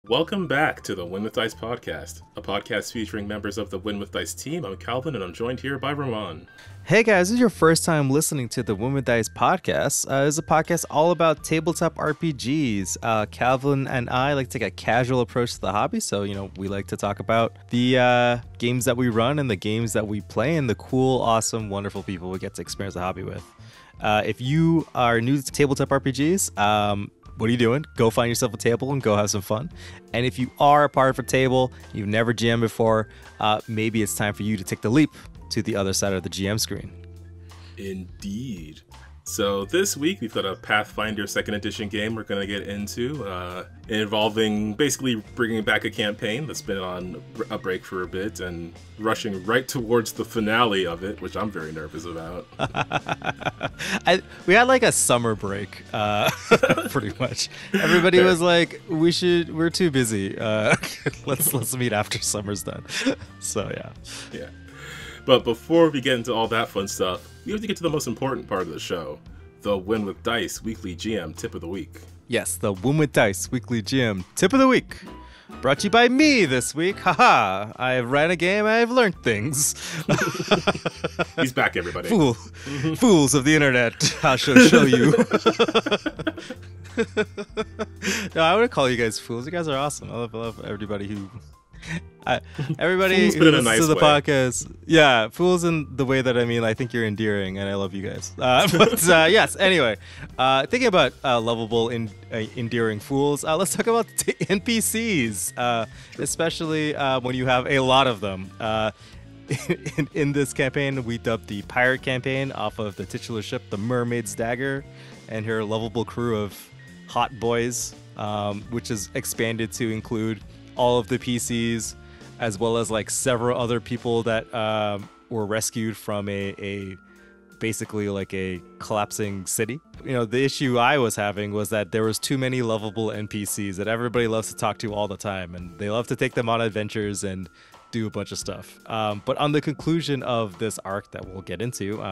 Welcome back to the Win with Dice podcast, a podcast featuring members of the Win with Dice team. I'm Calvin, and I'm joined here by Ramon. Hey guys, this is your first time listening to the Win with Dice podcast. It's a podcast all about tabletop RPGs. Calvin and I like to take a casual approach to the hobby, so we like to talk about the games that we run and the games that we play and the cool, awesome, wonderful people we get to experience the hobby with. If you are new to tabletop RPGs, what are you doing? Go find yourself a table and go have some fun. And if you are a part of a table, you've never GM'd before, maybe it's time for you to take the leap to the other side of the GM screen. Indeed. So this week we've got a Pathfinder 2nd edition game we're going to get into, involving basically bringing back a campaign that's been on a break for a bit and rushing right towards the finale of it, which I'm very nervous about. We had like a summer break, pretty much. Everybody was like, we're too busy. Let's meet after summer's done. So yeah. But before we get into all that fun stuff, we have to get to the most important part of the show, the Win with Dice weekly GM tip of the week. Yes, the Win with Dice weekly GM tip of the week. Brought to you by me this week. Haha, I've ran a game, I've learned things. He's back, everybody. Fools of the internet, I shall show you. No, I wouldn't call you guys fools. You guys are awesome. I love everybody who... everybody who listens to the podcast, fools in the way that I think you're endearing, and I love you guys. Yes. Anyway, thinking about lovable, endearing fools, let's talk about NPCs, especially when you have a lot of them. In this campaign, we dubbed the pirate campaign off of the titular ship, the Mermaid's Dagger, and her lovable crew of hot boys, which is expanded to include all of the PCs, as well as like several other people that were rescued from a basically like a collapsing city. The issue I was having was that there was too many lovable NPCs that everybody loves to talk to all the time, and they love to take them on adventures and do a bunch of stuff. But on the conclusion of this arc that we'll get into,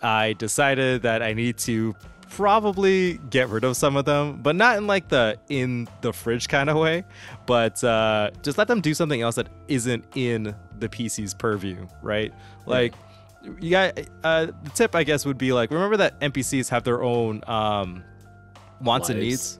I decided that I need to probably get rid of some of them, but not in like the in the fridge kind of way, but just let them do something else that isn't in the PC's purview, right? Like you got the tip, I guess, would be like, remember that NPCs have their own wants and needs,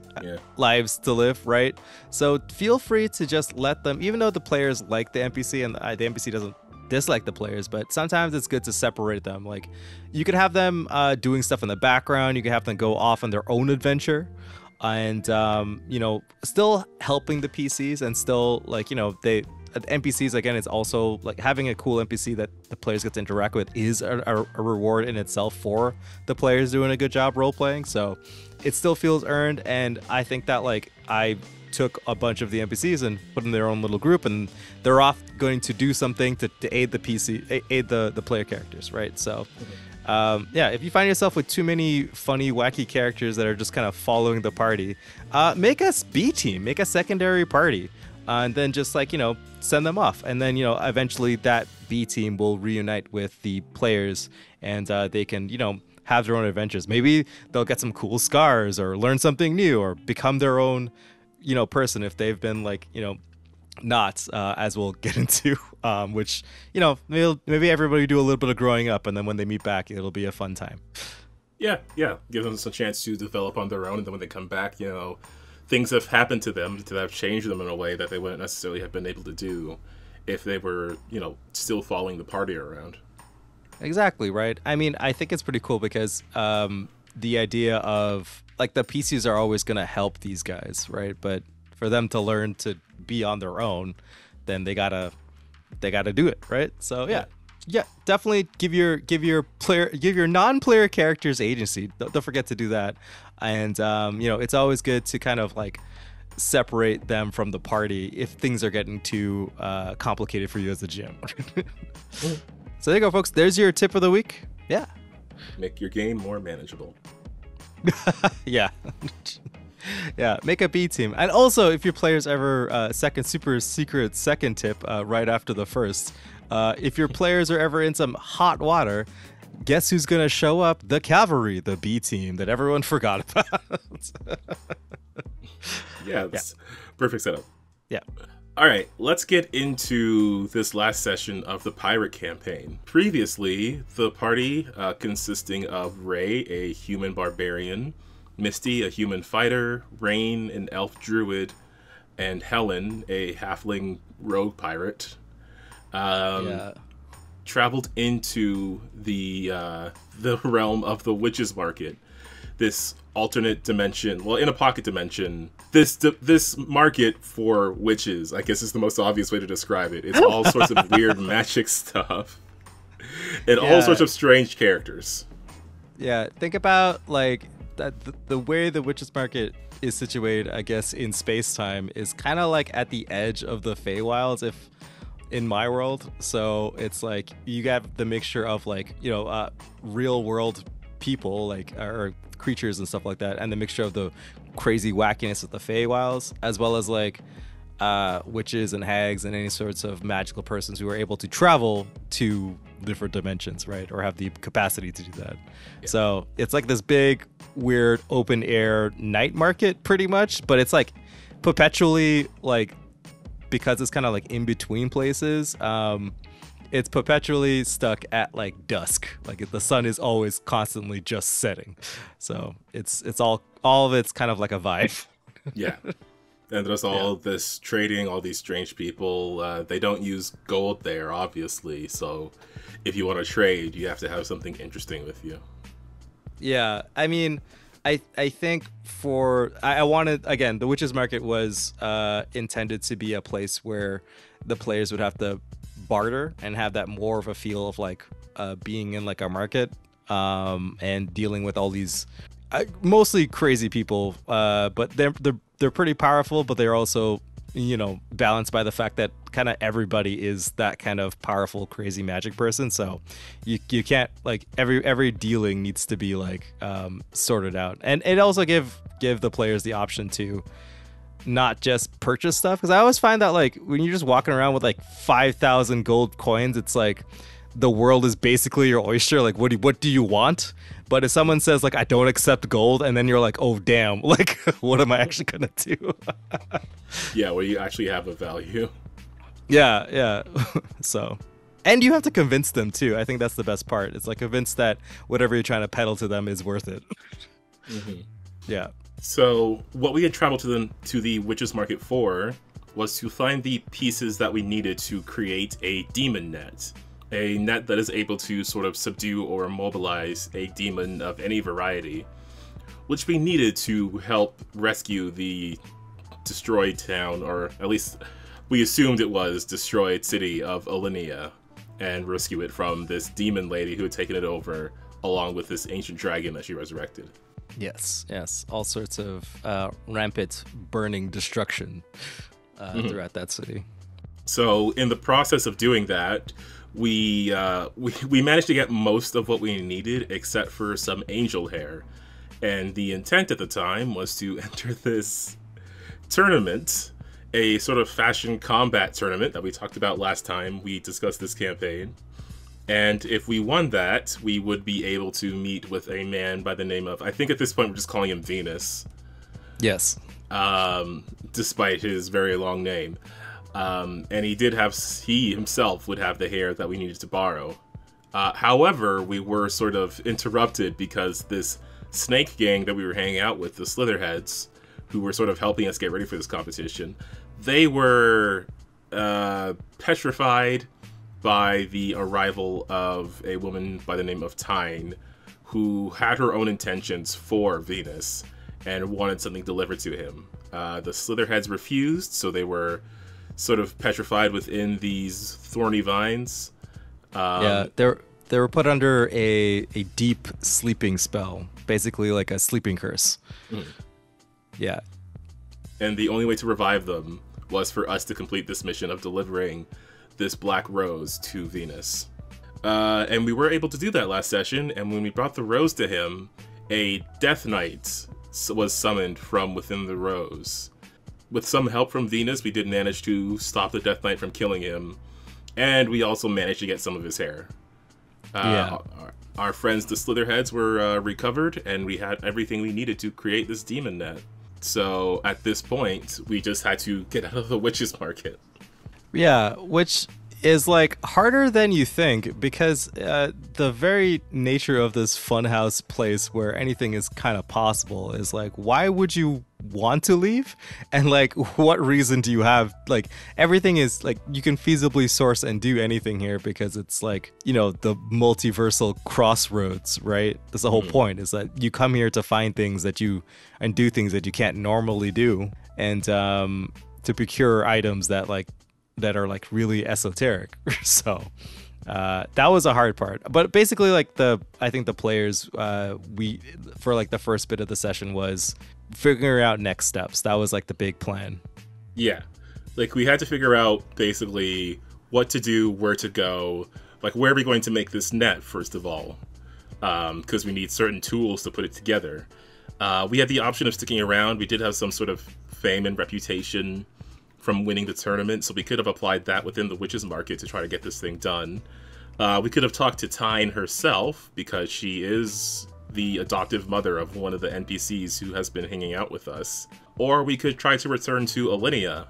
lives to live, right? So feel free to just let them, even though the players like the NPC and the NPC doesn't dislike the players, but sometimes it's good to separate them. Like you could have them doing stuff in the background, you could have them go off on their own adventure, and still helping the PCs, and still like they NPCs, again, it's also like having a cool NPC that the players get to interact with is a reward in itself for the players doing a good job role playing. So it still feels earned, and I think that like I took a bunch of the NPCs and put in their own little group, and they're off going to do something to aid the aid the player characters, right? So if you find yourself with too many funny, wacky characters that are just kind of following the party, make a B team, make a secondary party, and then just like send them off, and then eventually that B team will reunite with the players, and they can have their own adventures. Maybe they'll get some cool scars or learn something new or become their own person if they've been like not as we'll get into, which maybe everybody do a little bit of growing up, and then when they meet back, it'll be a fun time. Give them some chance to develop on their own, and then when they come back, things have happened to them that have changed them in a way that they wouldn't necessarily have been able to do if they were still following the party around. Exactly, right? I think it's pretty cool because the idea of like the PCs are always going to help these guys, right? But for them to learn to be on their own, then they gotta do it, right? So yeah, definitely give your non-player characters agency. Don't forget to do that. And it's always good to kind of like separate them from the party if things are getting too complicated for you as a GM. So there you go, folks. There's your tip of the week. Yeah. Make your game more manageable. Yeah. Make a B team. And also, if your players ever super secret second tip right after the first, if your players are ever in some hot water, guess who's gonna show up? The cavalry, the B team that everyone forgot about. Yeah, that's perfect setup. Yeah. All right, let's get into this last session of the pirate campaign. Previously, the party consisting of Ray, a human barbarian, Misty, a human fighter, Rain, an elf druid, and Helen, a halfling rogue pirate, traveled into the realm of the Witch's Market, this alternate dimension, well, in a pocket dimension. This market for witches, I guess, is the most obvious way to describe it. It's all sorts of weird magic stuff and all sorts of strange characters. Yeah, think about like that. The way the Witch's Market is situated, I guess, in space-time is kind of like at the edge of the Feywilds, if in my world. So it's like you got the mixture of like, you know, real world people, like, or creatures and stuff like that, and the mixture of the crazy wackiness of the Feywilds, as well as like witches and hags and any sorts of magical persons who are able to travel to different dimensions, right? Or have the capacity to do that. Yeah. So it's like this big, weird, open air night market pretty much, but it's like perpetually, like, because it's kind of like in between places, it's perpetually stuck at like dusk. Like the sun is always constantly just setting. So it's all of it's kind of like a vibe. Yeah. And there's all this trading, all these strange people. They don't use gold there, obviously. So if you want to trade, you have to have something interesting with you. Yeah. I mean, I think I wanted, again, the Witch's Market was intended to be a place where the players would have to barter and have that more of a feel of like being in like a market and dealing with all these mostly crazy people, but they're pretty powerful, but they're also, you know, balanced by the fact that kind of everybody is that kind of powerful, crazy magic person. So you can't, like, every dealing needs to be like sorted out, and it also give the players the option to not just purchase stuff, because I always find that like when you're just walking around with like 5,000 gold coins, it's like the world is basically your oyster. Like, what do you want? But if someone says like, I don't accept gold, and then you're like, oh damn, like what am I actually gonna do? Yeah, well, you actually have a value. Yeah. So, and you have to convince them too. I think that's the best part. It's like convince that whatever you're trying to peddle to them is worth it. Mm-hmm. Yeah. So what we had traveled to the Witch's Market for was to find the pieces that we needed to create a demon net. A net that is able to sort of subdue or immobilize a demon of any variety, which we needed to help rescue the destroyed town, or at least we assumed it was destroyed city of Alinea, and rescue it from this demon lady who had taken it over, along with this ancient dragon that she resurrected. Yes. All sorts of rampant burning destruction throughout that city. So in the process of doing that, we managed to get most of what we needed, except for some angel hair. And the intent at the time was to enter this tournament, a sort of fashion combat tournament that we talked about last time we discussed this campaign. And if we won that, we would be able to meet with a man by the name of, I think at this point we're just calling him Venus. Yes. Despite his very long name. And he himself would have the hair that we needed to borrow. However, we were sort of interrupted because this snake gang that we were hanging out with, the Slitherheads, who were sort of helping us get ready for this competition, they were petrified by the arrival of a woman by the name of Tyne, who had her own intentions for Venus and wanted something delivered to him. The Slitherheads refused, so they were sort of petrified within these thorny vines. They were put under a deep sleeping spell, basically like a sleeping curse. Mm. Yeah. And the only way to revive them was for us to complete this mission of delivering this black rose to Venus. And we were able to do that last session, and when we brought the rose to him, a Death Knight was summoned from within the rose. With some help from Venus, we did manage to stop the Death Knight from killing him, and we also managed to get some of his hair. Our friends, the Slitherheads, were recovered, and we had everything we needed to create this demon net. So at this point, we just had to get out of the witch's market. Yeah, which is like harder than you think, because the very nature of this funhouse place where anything is kind of possible is like, why would you want to leave? And like, what reason do you have? Like, everything is like, you can feasibly source and do anything here because it's like, you know, the multiversal crossroads, right? That's the whole point, is that you come here to find things that you and do things that you can't normally do, and to procure items that are like really esoteric. So that was a hard part. But basically, like, I think the players, we, for like the first bit of the session, was figuring out next steps. That was like the big plan. Yeah, like we had to figure out basically what to do, where to go, like where are we going to make this net first of all, because we need certain tools to put it together. We had the option of sticking around. We did have some sort of fame and reputation from winning the tournament, so we could have applied that within the witch's market to try to get this thing done. We could have talked to Tyne herself, because she is the adoptive mother of one of the NPCs who has been hanging out with us. Or we could try to return to Alinea,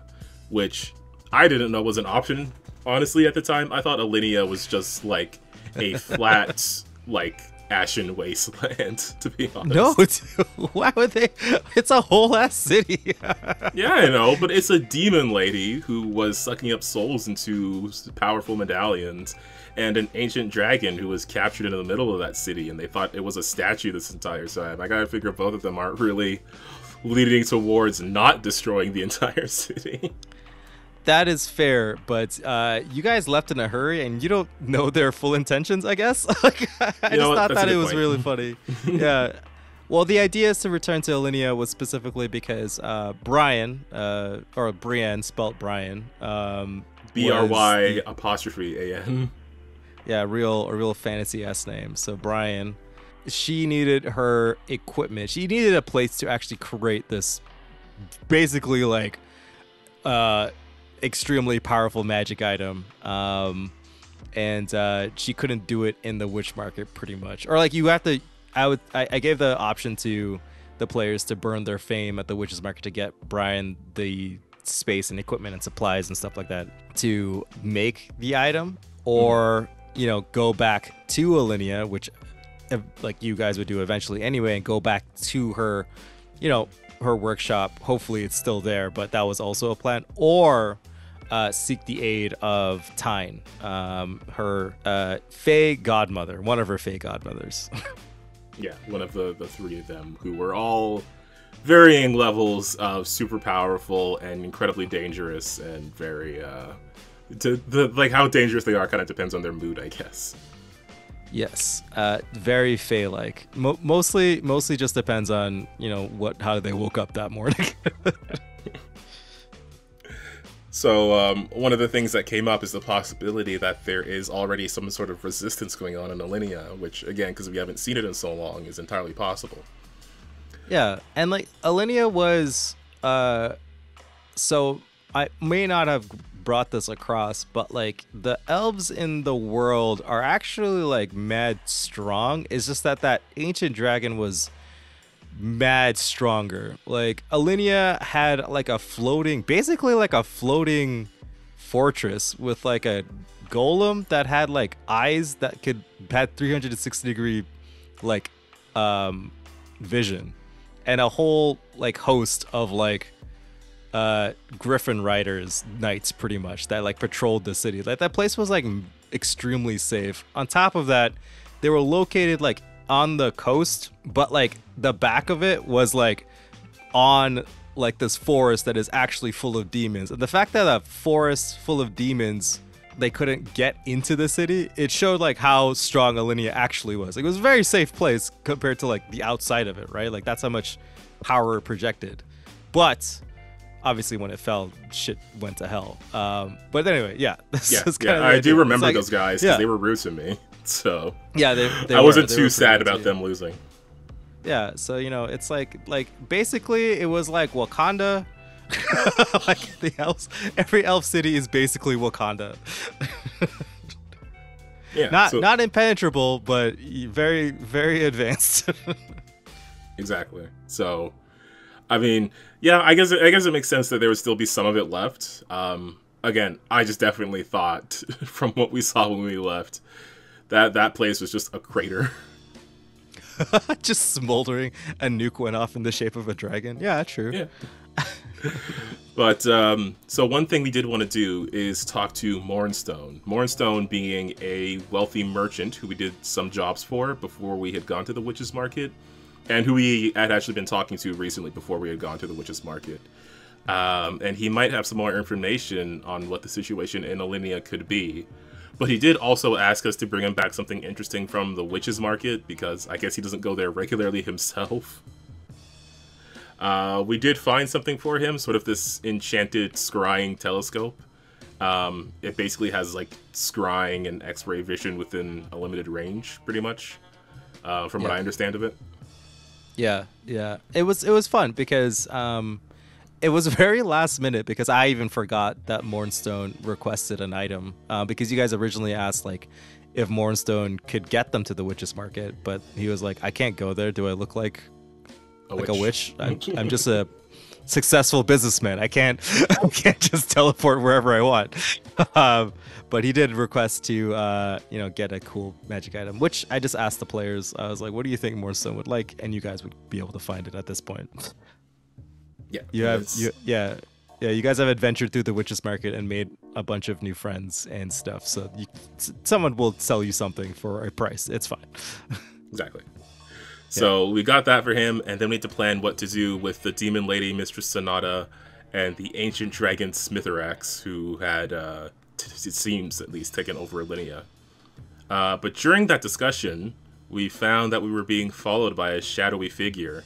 which I didn't know was an option, honestly, at the time. I thought Alinea was just like a flat, like, ashen wasteland, to be honest. No, why would they? It's a whole ass city. Yeah, I know, but it's a demon lady who was sucking up souls into powerful medallions, and an ancient dragon who was captured in the middle of that city, and they thought it was a statue this entire time. I gotta figure both of them aren't really leading towards not destroying the entire city. That is fair, but you guys left in a hurry, and you don't know their full intentions, I guess. Like, I just thought that it was really funny. Yeah. Well, the idea is to return to Alinea was specifically because Brian, or Brienne, spelt Brian, BRY''AN. Yeah, a real fantasy ass name. So Brian, she needed her equipment. She needed a place to actually create this, basically like, extremely powerful magic item, and she couldn't do it in the witch market, pretty much. Or like, you have to. I gave the option to the players to burn their fame at the witch's market to get Brian the space and equipment and supplies and stuff like that to make the item, or you know, go back to Alinea, which like you guys would do eventually anyway, and go back to her, you know, her workshop. Hopefully it's still there, but that was also a plan. Or seek the aid of Tyne, her Fey godmother, one of her Fey godmothers. Yeah, one of the three of them, who were all varying levels of super powerful and incredibly dangerous, and very like how dangerous they are kind of depends on their mood, I guess. Yes, very Fey-like. Mostly just depends on, you know, how they woke up that morning. So one of the things that came up is the possibility that there is already some sort of resistance going on in Alinea, which, again, because we haven't seen it in so long, is entirely possible. Yeah, and like Alinea was, so I may not have brought this across, but like the elves in the world are actually like mad strong. It's just that ancient dragon was mad stronger. Like Alinea had like basically like a floating fortress with like a golem that had like eyes that had 360-degree like vision, and a whole like host of like Griffin riders, knights, pretty much, that like patrolled the city. Like that place was like extremely safe. On top of that, they were located like on the coast, but like the back of it was like on like this forest that is actually full of demons. And the fact that a forest full of demons, they couldn't get into the city, it showed like how strong Alinea actually was. Like, it was a very safe place compared to like the outside of it, right? Like that's how much power it projected. But obviously when it fell, shit went to hell. But anyway, yeah. I do remember like, those guys, because they were rude to me. So yeah, I wasn't too sad about them losing. Yeah, so you know, it's like basically it was like Wakanda. Like the elves, every elf city is basically Wakanda. Yeah, not impenetrable, but very, very advanced. Exactly. So I mean, yeah, I guess it makes sense that there would still be some of it left. Again, I just definitely thought from what we saw when we left that place was just a crater. Just smoldering. A nuke went off in the shape of a dragon. Yeah, true. Yeah. But so one thing we did want to do is talk to Mournstone. Mournstone being a wealthy merchant who we did some jobs for before we had gone to the Witch's Market, and who we had actually been talking to recently before we had gone to the Witch's Market. And he might have some more information on what the situation in Alinea could be. But he did also ask us to bring him back something interesting from the Witch's Market, because I guess he doesn't go there regularly himself. We did find something for him, sort of this enchanted scrying telescope. It basically has like scrying and X-ray vision within a limited range, pretty much, from what I understand of it. Yeah. It was fun because it was very last minute, because I even forgot that Mournstone requested an item, because you guys originally asked like if Mournstone could get them to the Witch's Market, but he was like, I can't go there. Do I look like a witch? I'm just a successful businessman. I can't just teleport wherever I want. But he did request to get a cool magic item, which I just asked the players. I was like, what do you think Mournstone would like? And you guys would be able to find it at this point. Yeah. You guys have adventured through the Witch's Market and made a bunch of new friends and stuff. So someone will sell you something for a price. It's fine. Exactly. So we got that for him, and then we had to plan what to do with the Demon Lady, Mistress Sonata, and the Ancient Dragon Smitherax, who had, it seems at least, taken over Alinea. But during that discussion, we found that we were being followed by a shadowy figure.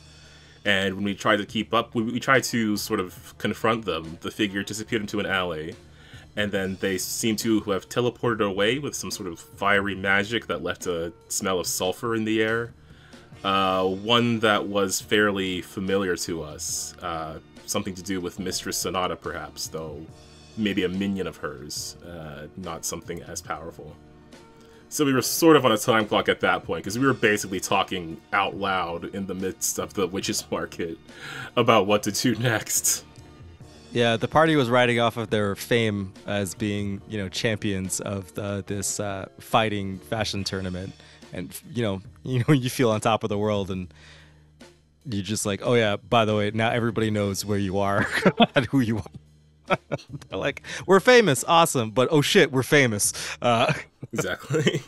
And when we tried to keep up, we tried to sort of confront them. The figure disappeared into an alley, and then they seem to have teleported away with some sort of fiery magic that left a smell of sulfur in the air. One that was fairly familiar to us. Something to do with Mistress Sonata, perhaps, though maybe a minion of hers, not something as powerful. So we were sort of on a time clock at that point, because we were basically talking out loud in the midst of the Witch's Market about what to do next. Yeah, the party was riding off of their fame as being, champions of this fighting fashion tournament. And, you feel on top of the world, and you're just like, oh yeah, by the way, now everybody knows where you are and who you are. They're like, we're famous, awesome, but oh shit, we're famous. Exactly.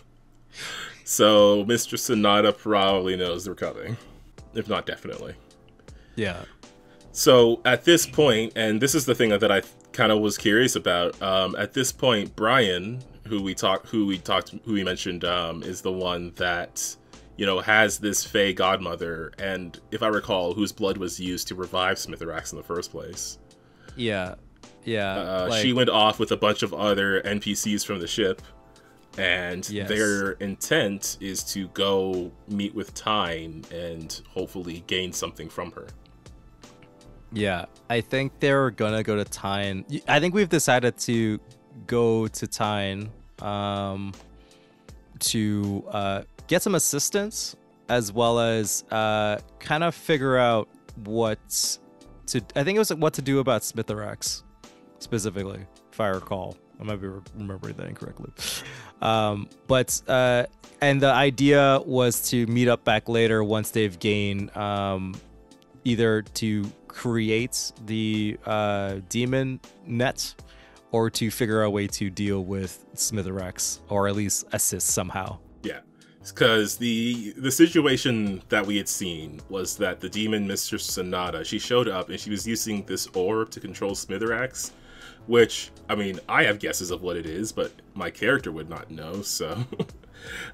So Mistress Sonata probably knows they're coming, if not definitely. Yeah. So at this point, and this is the thing that I kind of was curious about, at this point, Brian, who we mentioned, is the one that, has this Fey godmother, and if I recall, whose blood was used to revive Smitherax in the first place. Yeah. She went off with a bunch of other NPCs from the ship, and their intent is to go meet with Tyne and hopefully gain something from her. Yeah, I think they're gonna go to Tyne. I think we've decided to go to Tyne to get some assistance, as well as kind of figure out what to do about Smitherax specifically, if I recall. I might be remembering that incorrectly. And the idea was to meet up back later once they've gained either to create the demon net, or to figure out a way to deal with Smitherax, or at least assist somehow. Yeah, because the situation that we had seen was that the demon Mistress Sonata, she showed up and she was using this orb to control Smitherax, which, I mean, I have guesses of what it is, but my character would not know, so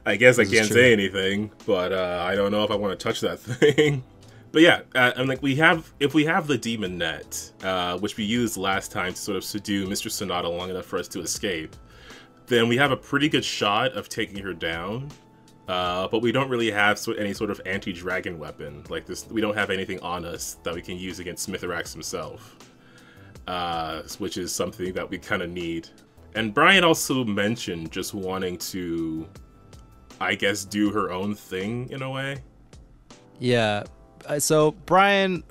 I guess I can't say anything, but I don't know if I want to touch that thing. But yeah, I'm like, if we have the demon net, which we used last time to sort of subdue Mistress Sonata long enough for us to escape, then we have a pretty good shot of taking her down. But we don't really have any sort of anti-dragon weapon like this. We don't have anything on us that we can use against Smitherax himself, which is something that we kind of need. And Brian also mentioned just wanting to, I guess, do her own thing in a way. Yeah. So Brian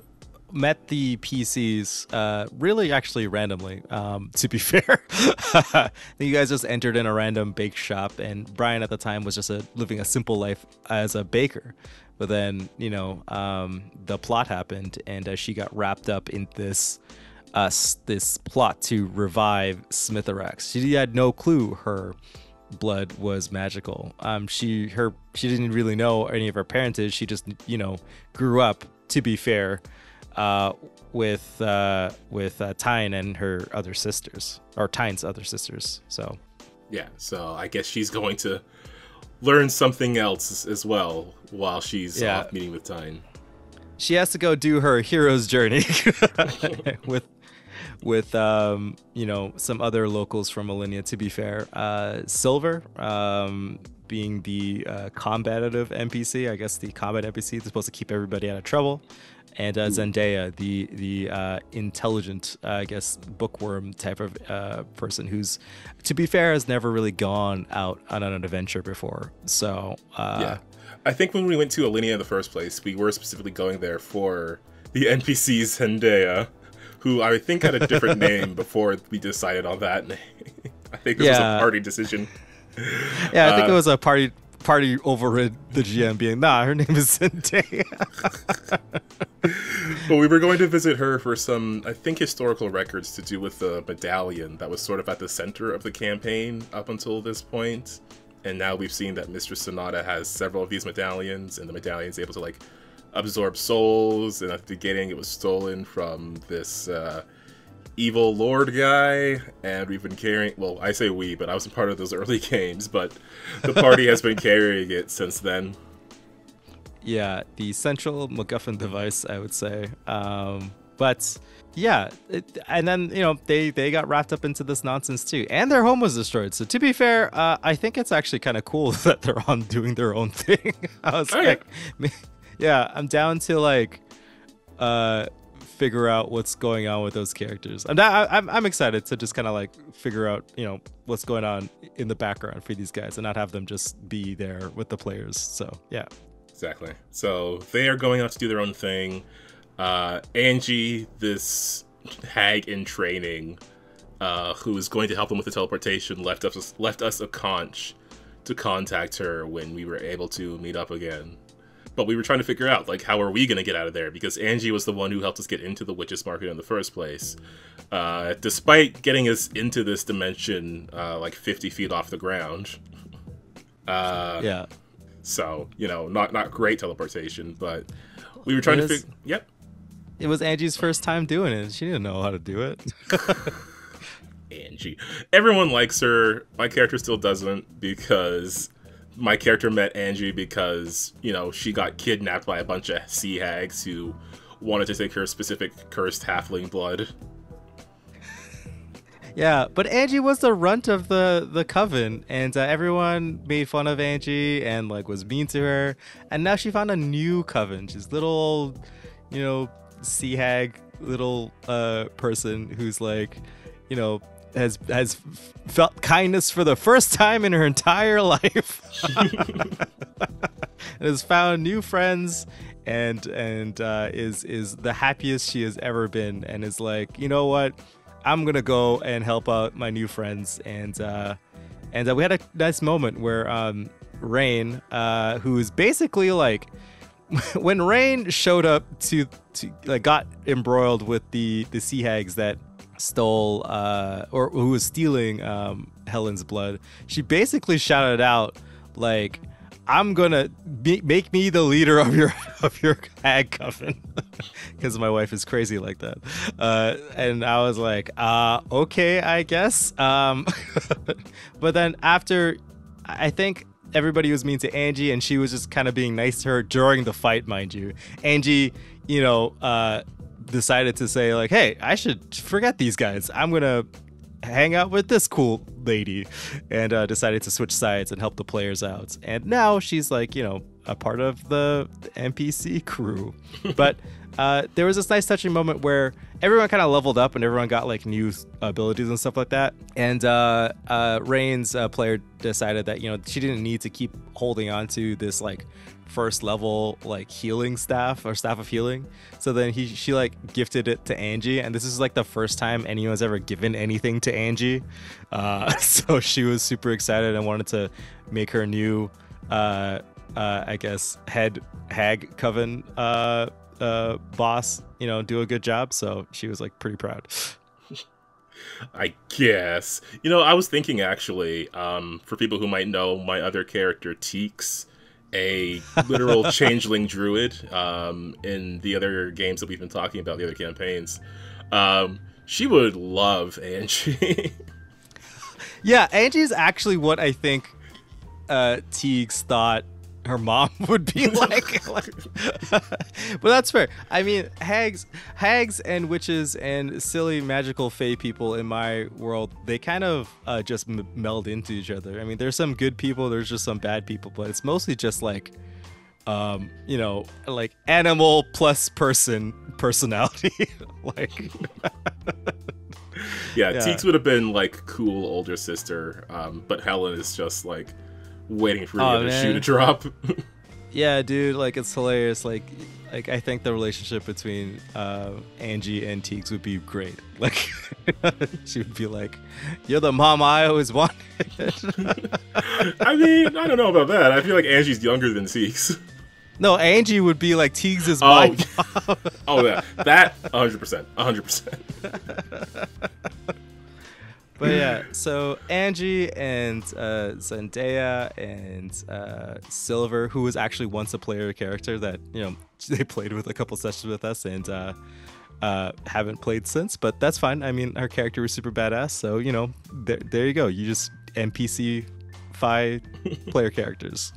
met the PCs really actually randomly, to be fair. You guys just entered in a random bake shop, and Brian at the time was just living a simple life as a baker. But then, the plot happened, and she got wrapped up in this plot to revive Smithorax. She had no clue her blood was magical. She didn't really know any of her parentage. She just grew up, to be fair, with Tyne and her other sisters, or Tyne's other sisters. So yeah, so I guess she's going to learn something else as well while she's off meeting with Tyne. She has to go do her hero's journey with some other locals from Alinea, to be fair. Silver, being the combative NPC, I guess the combat NPC is supposed to keep everybody out of trouble. And Zendaya, the intelligent, I guess, bookworm type of person who's, to be fair, has never really gone out on an adventure before. So yeah, I think when we went to Alinea in the first place, we were specifically going there for the NPC Zendaya, who I think had a different name before we decided on that name. I think this was a party decision. Yeah, I think it was a party overrid the GM being, her name is Zendaya. But we were going to visit her for some, I think, historical records to do with the medallion that was sort of at the center of the campaign up until this point. And now we've seen that Mistress Sonata has several of these medallions, and the medallion's able to absorb souls, and at the beginning it was stolen from this evil lord guy, and we've been carrying, well, I say we, but I wasn't part of those early games, but the party has been carrying it since then. Yeah, the central MacGuffin device, I would say. But yeah, and then they got wrapped up into this nonsense too, and their home was destroyed. So to be fair, I think it's actually kind of cool that they're on doing their own thing. I was yeah, I'm down to figure out what's going on with those characters. I'm excited to just kind of figure out what's going on in the background for these guys and not have them just be there with the players. So yeah, exactly. So they are going out to do their own thing. Angie, this hag in training, who is going to help them with the teleportation, left us a conch to contact her when we were able to meet up again. But we were trying to figure out, how are we going to get out of there? Because Angie was the one who helped us get into the Witches Market in the first place. Despite getting us into this dimension, 50 feet off the ground. Yeah. So, not great teleportation, but we were trying to figure... Yep. It was Angie's first time doing it. She didn't know how to do it. Angie. Everyone likes her. My character still doesn't, because... My character met Angie because, she got kidnapped by a bunch of sea hags who wanted to take her specific cursed halfling blood. Yeah, but Angie was the runt of the coven, and everyone made fun of Angie and was mean to her. And now she found a new coven. She's little old, sea hag little person who's has felt kindness for the first time in her entire life, and has found new friends, and is the happiest she has ever been, and is you know what, I'm gonna go and help out my new friends, and we had a nice moment where Rain, who is basically when Rain showed up to got embroiled with the sea hags that stole or who was stealing Helen's blood, she basically shouted out I'm gonna make me the leader of your hag coven, because my wife is crazy like that, and I was okay, I guess. But then after, I think everybody was mean to Angie, and she was just kind of being nice to her during the fight, mind you. Angie, decided to say hey, I should forget these guys. I'm gonna hang out with this cool lady, and decided to switch sides and help the players out. And now she's a part of the NPC crew. But there was this nice touching moment where everyone kind of leveled up and everyone got like new abilities and stuff like that. And Rain's player decided that, you know, she didn't need to keep holding on to this like first level like healing staff or staff of healing. So then she like gifted it to Angie, and this is like the first time anyone's ever given anything to Angie. So she was super excited and wanted to make her new I guess head hag coven boss, you know, do a good job. So she was like pretty proud. I guess. You know, I was thinking actually, for people who might know my other character, Teeks, a literal changeling druid, in the other games that we've been talking about, the other campaigns, she would love Angie. Yeah, Angie's actually what I think Teeks thought her mom would be like. But that's fair. I mean, hags and witches and silly magical fae people in my world, they kind of just meld into each other. I mean, there's some good people, there's just some bad people, but it's mostly just like you know, like animal plus personality. Like yeah, Teeks would have been like cool older sister, but Helen is just like waiting for the other shoe to drop. Yeah, dude, like it's hilarious. Like I think the relationship between Angie and Teeks would be great. Like she would be like, "You're the mom I always wanted." I mean, I don't know about that. I feel like Angie's younger than Teeks. No, Angie would be like Teeks' mom. Oh yeah, that 100%, 100%. But yeah, so Angie and Zendaya and Silver, who was actually once a player character that, you know, they played with a couple sessions with us and haven't played since, but that's fine. I mean, her character was super badass, so, you know, there you go. You just NPC-fy player characters.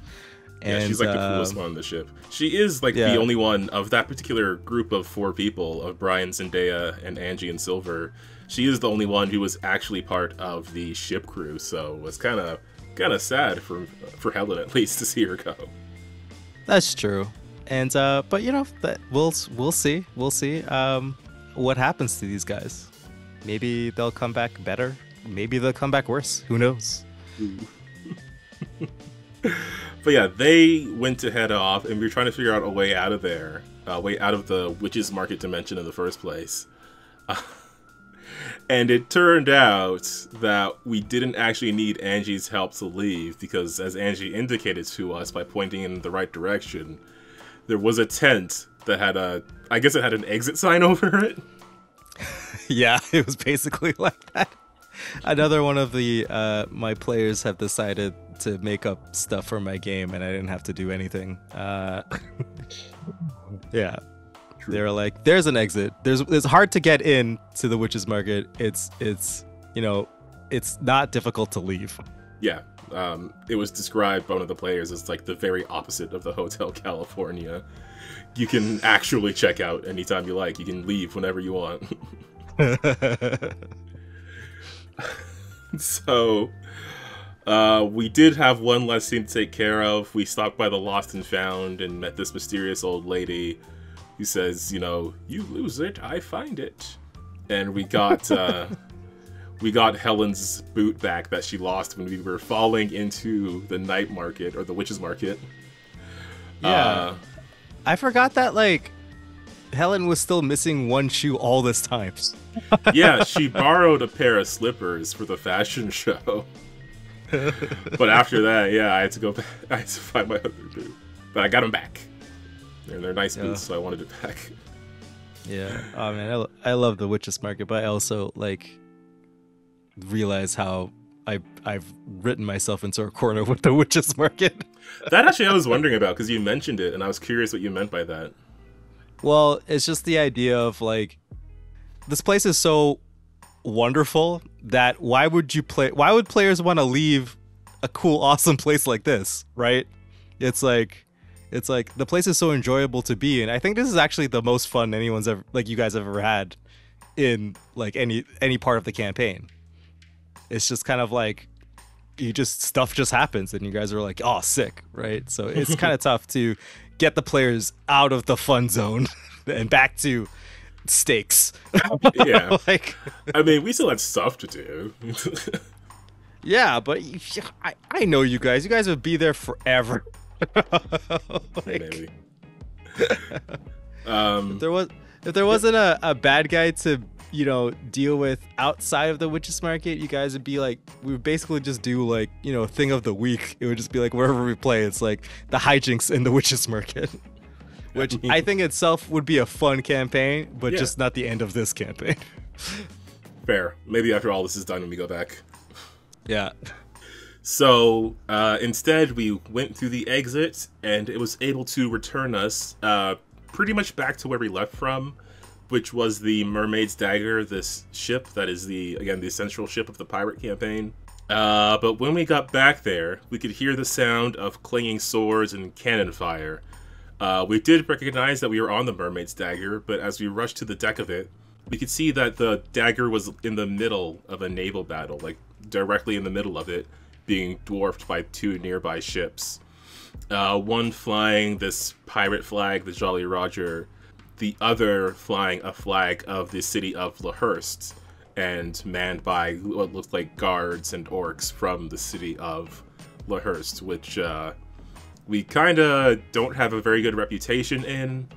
And, yeah, she's like the coolest one on the ship. She is like the only one of that particular group of 4 people, of Brian, Zendaya, and Angie and Silver. She is the only one who was actually part of the ship crew, so it was kind of sad for Helen, at least, to see her go. That's true, and but you know, that we'll see what happens to these guys. Maybe they'll come back better. Maybe they'll come back worse. Who knows? But yeah, they went to head off, and we were trying to figure out a way out of there, way out of the Witch's Market dimension in the first place. And it turned out that we didn't actually need Angie's help to leave, because as Angie indicated to us by pointing in the right direction, there was a tent that had I guess it had an exit sign over it. Yeah, it was basically like that. Another one of the my players have decided to make up stuff for my game, and I didn't have to do anything. Yeah. They're like, there's an exit. It's hard to get in to the Witch's Market. It's you know, it's not difficult to leave. Yeah. It was described by one of the players as like the very opposite of the Hotel California. You can actually check out anytime you like. You can leave whenever you want. So we did have one last scene to take care of. We stopped by the Lost and Found and met this mysterious old lady who says, you know, you lose it, I find it. And we got Helen's boot back that she lost when we were falling into the night market, or the Witch's Market. Yeah. I forgot that, like, Helen was still missing one shoe all this time. Yeah, she borrowed a pair of slippers for the fashion show. But after that, yeah, I had to go back. I had to find my other boot. But I got them back. And they're nice boots, so I wanted it back. Yeah. Oh, man, I love the Witch's Market, but I also, like, realize how I've written myself into a corner with the Witch's Market. That actually I was wondering about, because you mentioned it, and I was curious what you meant by that. Well, it's just the idea of, like, this place is so wonderful that why would players want to leave a cool, awesome place like this, right? It's like the place is so enjoyable to be in. I think this is actually the most fun anyone's ever, like, you guys have ever had in, like, any part of the campaign. It's just kind of like, stuff just happens, and you guys are like, oh, sick, right? So it's kind of tough to get the players out of the fun zone and back to stakes. Yeah, like, I mean, we still had stuff to do. Yeah, but I know you guys. You guys would be there forever. Like, maybe. If there wasn't a bad guy to deal with outside of the Witches Market, you guys would be like, we would basically just do like thing of the week. It would just be like wherever we play, it's like the hijinks in the Witches Market, which I think itself would be a fun campaign, but just not the end of this campaign. Fair. Maybe after all this is done and we go back. Yeah. So instead, we went through the exit, and it was able to return us pretty much back to where we left from, which was the Mermaid's Dagger, this ship that is the central ship of the pirate campaign. But when we got back there, we could hear the sound of clanging swords and cannon fire. We did recognize that we were on the Mermaid's Dagger, but as we rushed to the deck of it, we could see that the dagger was in the middle of a naval battle, like directly in the middle of it, being dwarfed by two nearby ships. One flying this pirate flag, the Jolly Roger, the other flying a flag of the city of Lahurst, and manned by what looked like guards and orcs from the city of Lahurst, which we kind of don't have a very good reputation in.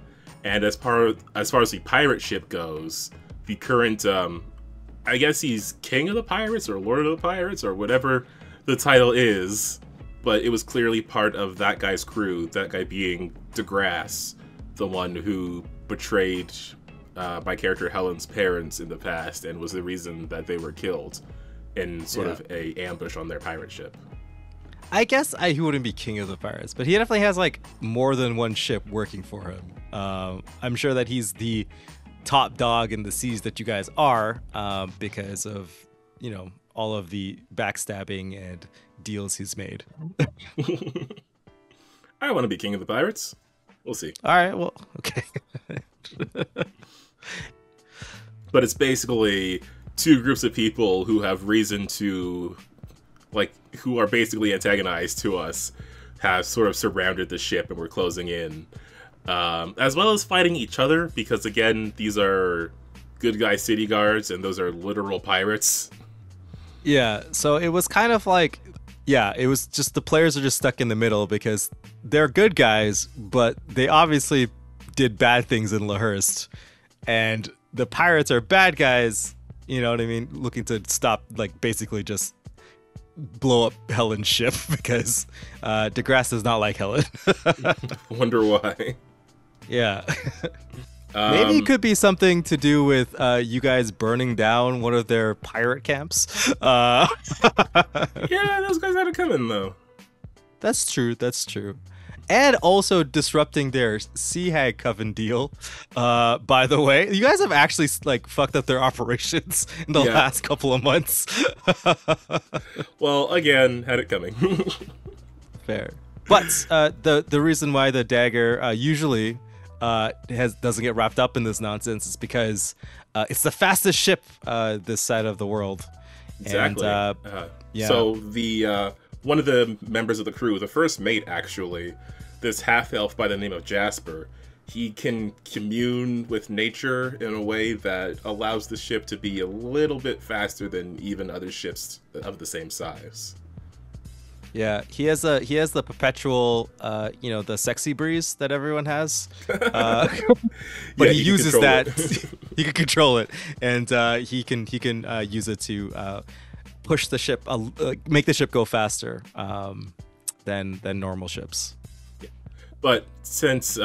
And as far as the pirate ship goes, the current, I guess he's king of the pirates or lord of the pirates or whatever the title is, but it was clearly part of that guy's crew, that guy being DeGrasse, the one who betrayed my character Helen's parents in the past and was the reason that they were killed in sort of a ambush on their pirate ship. I guess he wouldn't be king of the pirates, but he definitely has like more than one ship working for him. I'm sure that he's the top dog in the seas that you guys are, because of all of the backstabbing and deals he's made. I want to be king of the pirates. We'll see. All right, well, okay. But it's basically two groups of people who have reason to, like, who are basically antagonized to us, have sort of surrounded the ship and we're closing in. As well as fighting each other, because again, these are good guy city guards and those are literal pirates. Yeah, so it was kind of like, it was just the players are just stuck in the middle because they're good guys, but they obviously did bad things in Lahurst. And the pirates are bad guys, you know what I mean? Looking to stop, like, basically just blow up Helen's ship because DeGrasse does not like Helen. Wonder why. Yeah. Maybe it could be something to do with you guys burning down one of their pirate camps. Yeah, those guys had it coming, though. That's true. That's true. And also disrupting their Sea Hag Coven deal. By the way, you guys have actually like fucked up their operations in the last couple of months. Well, again, had it coming. Fair. But the reason why the dagger usually doesn't get wrapped up in this nonsense is because it's the fastest ship this side of the world. Exactly. And, So the one of the members of the crew, the first mate actually, this half-elf by the name of Jasper, he can commune with nature in a way that allows the ship to be a little bit faster than even other ships of the same size. Yeah, he has the perpetual, the sexy breeze that everyone has. But he uses that. He can control it, and he can use it to push the ship, make the ship go faster than normal ships. But since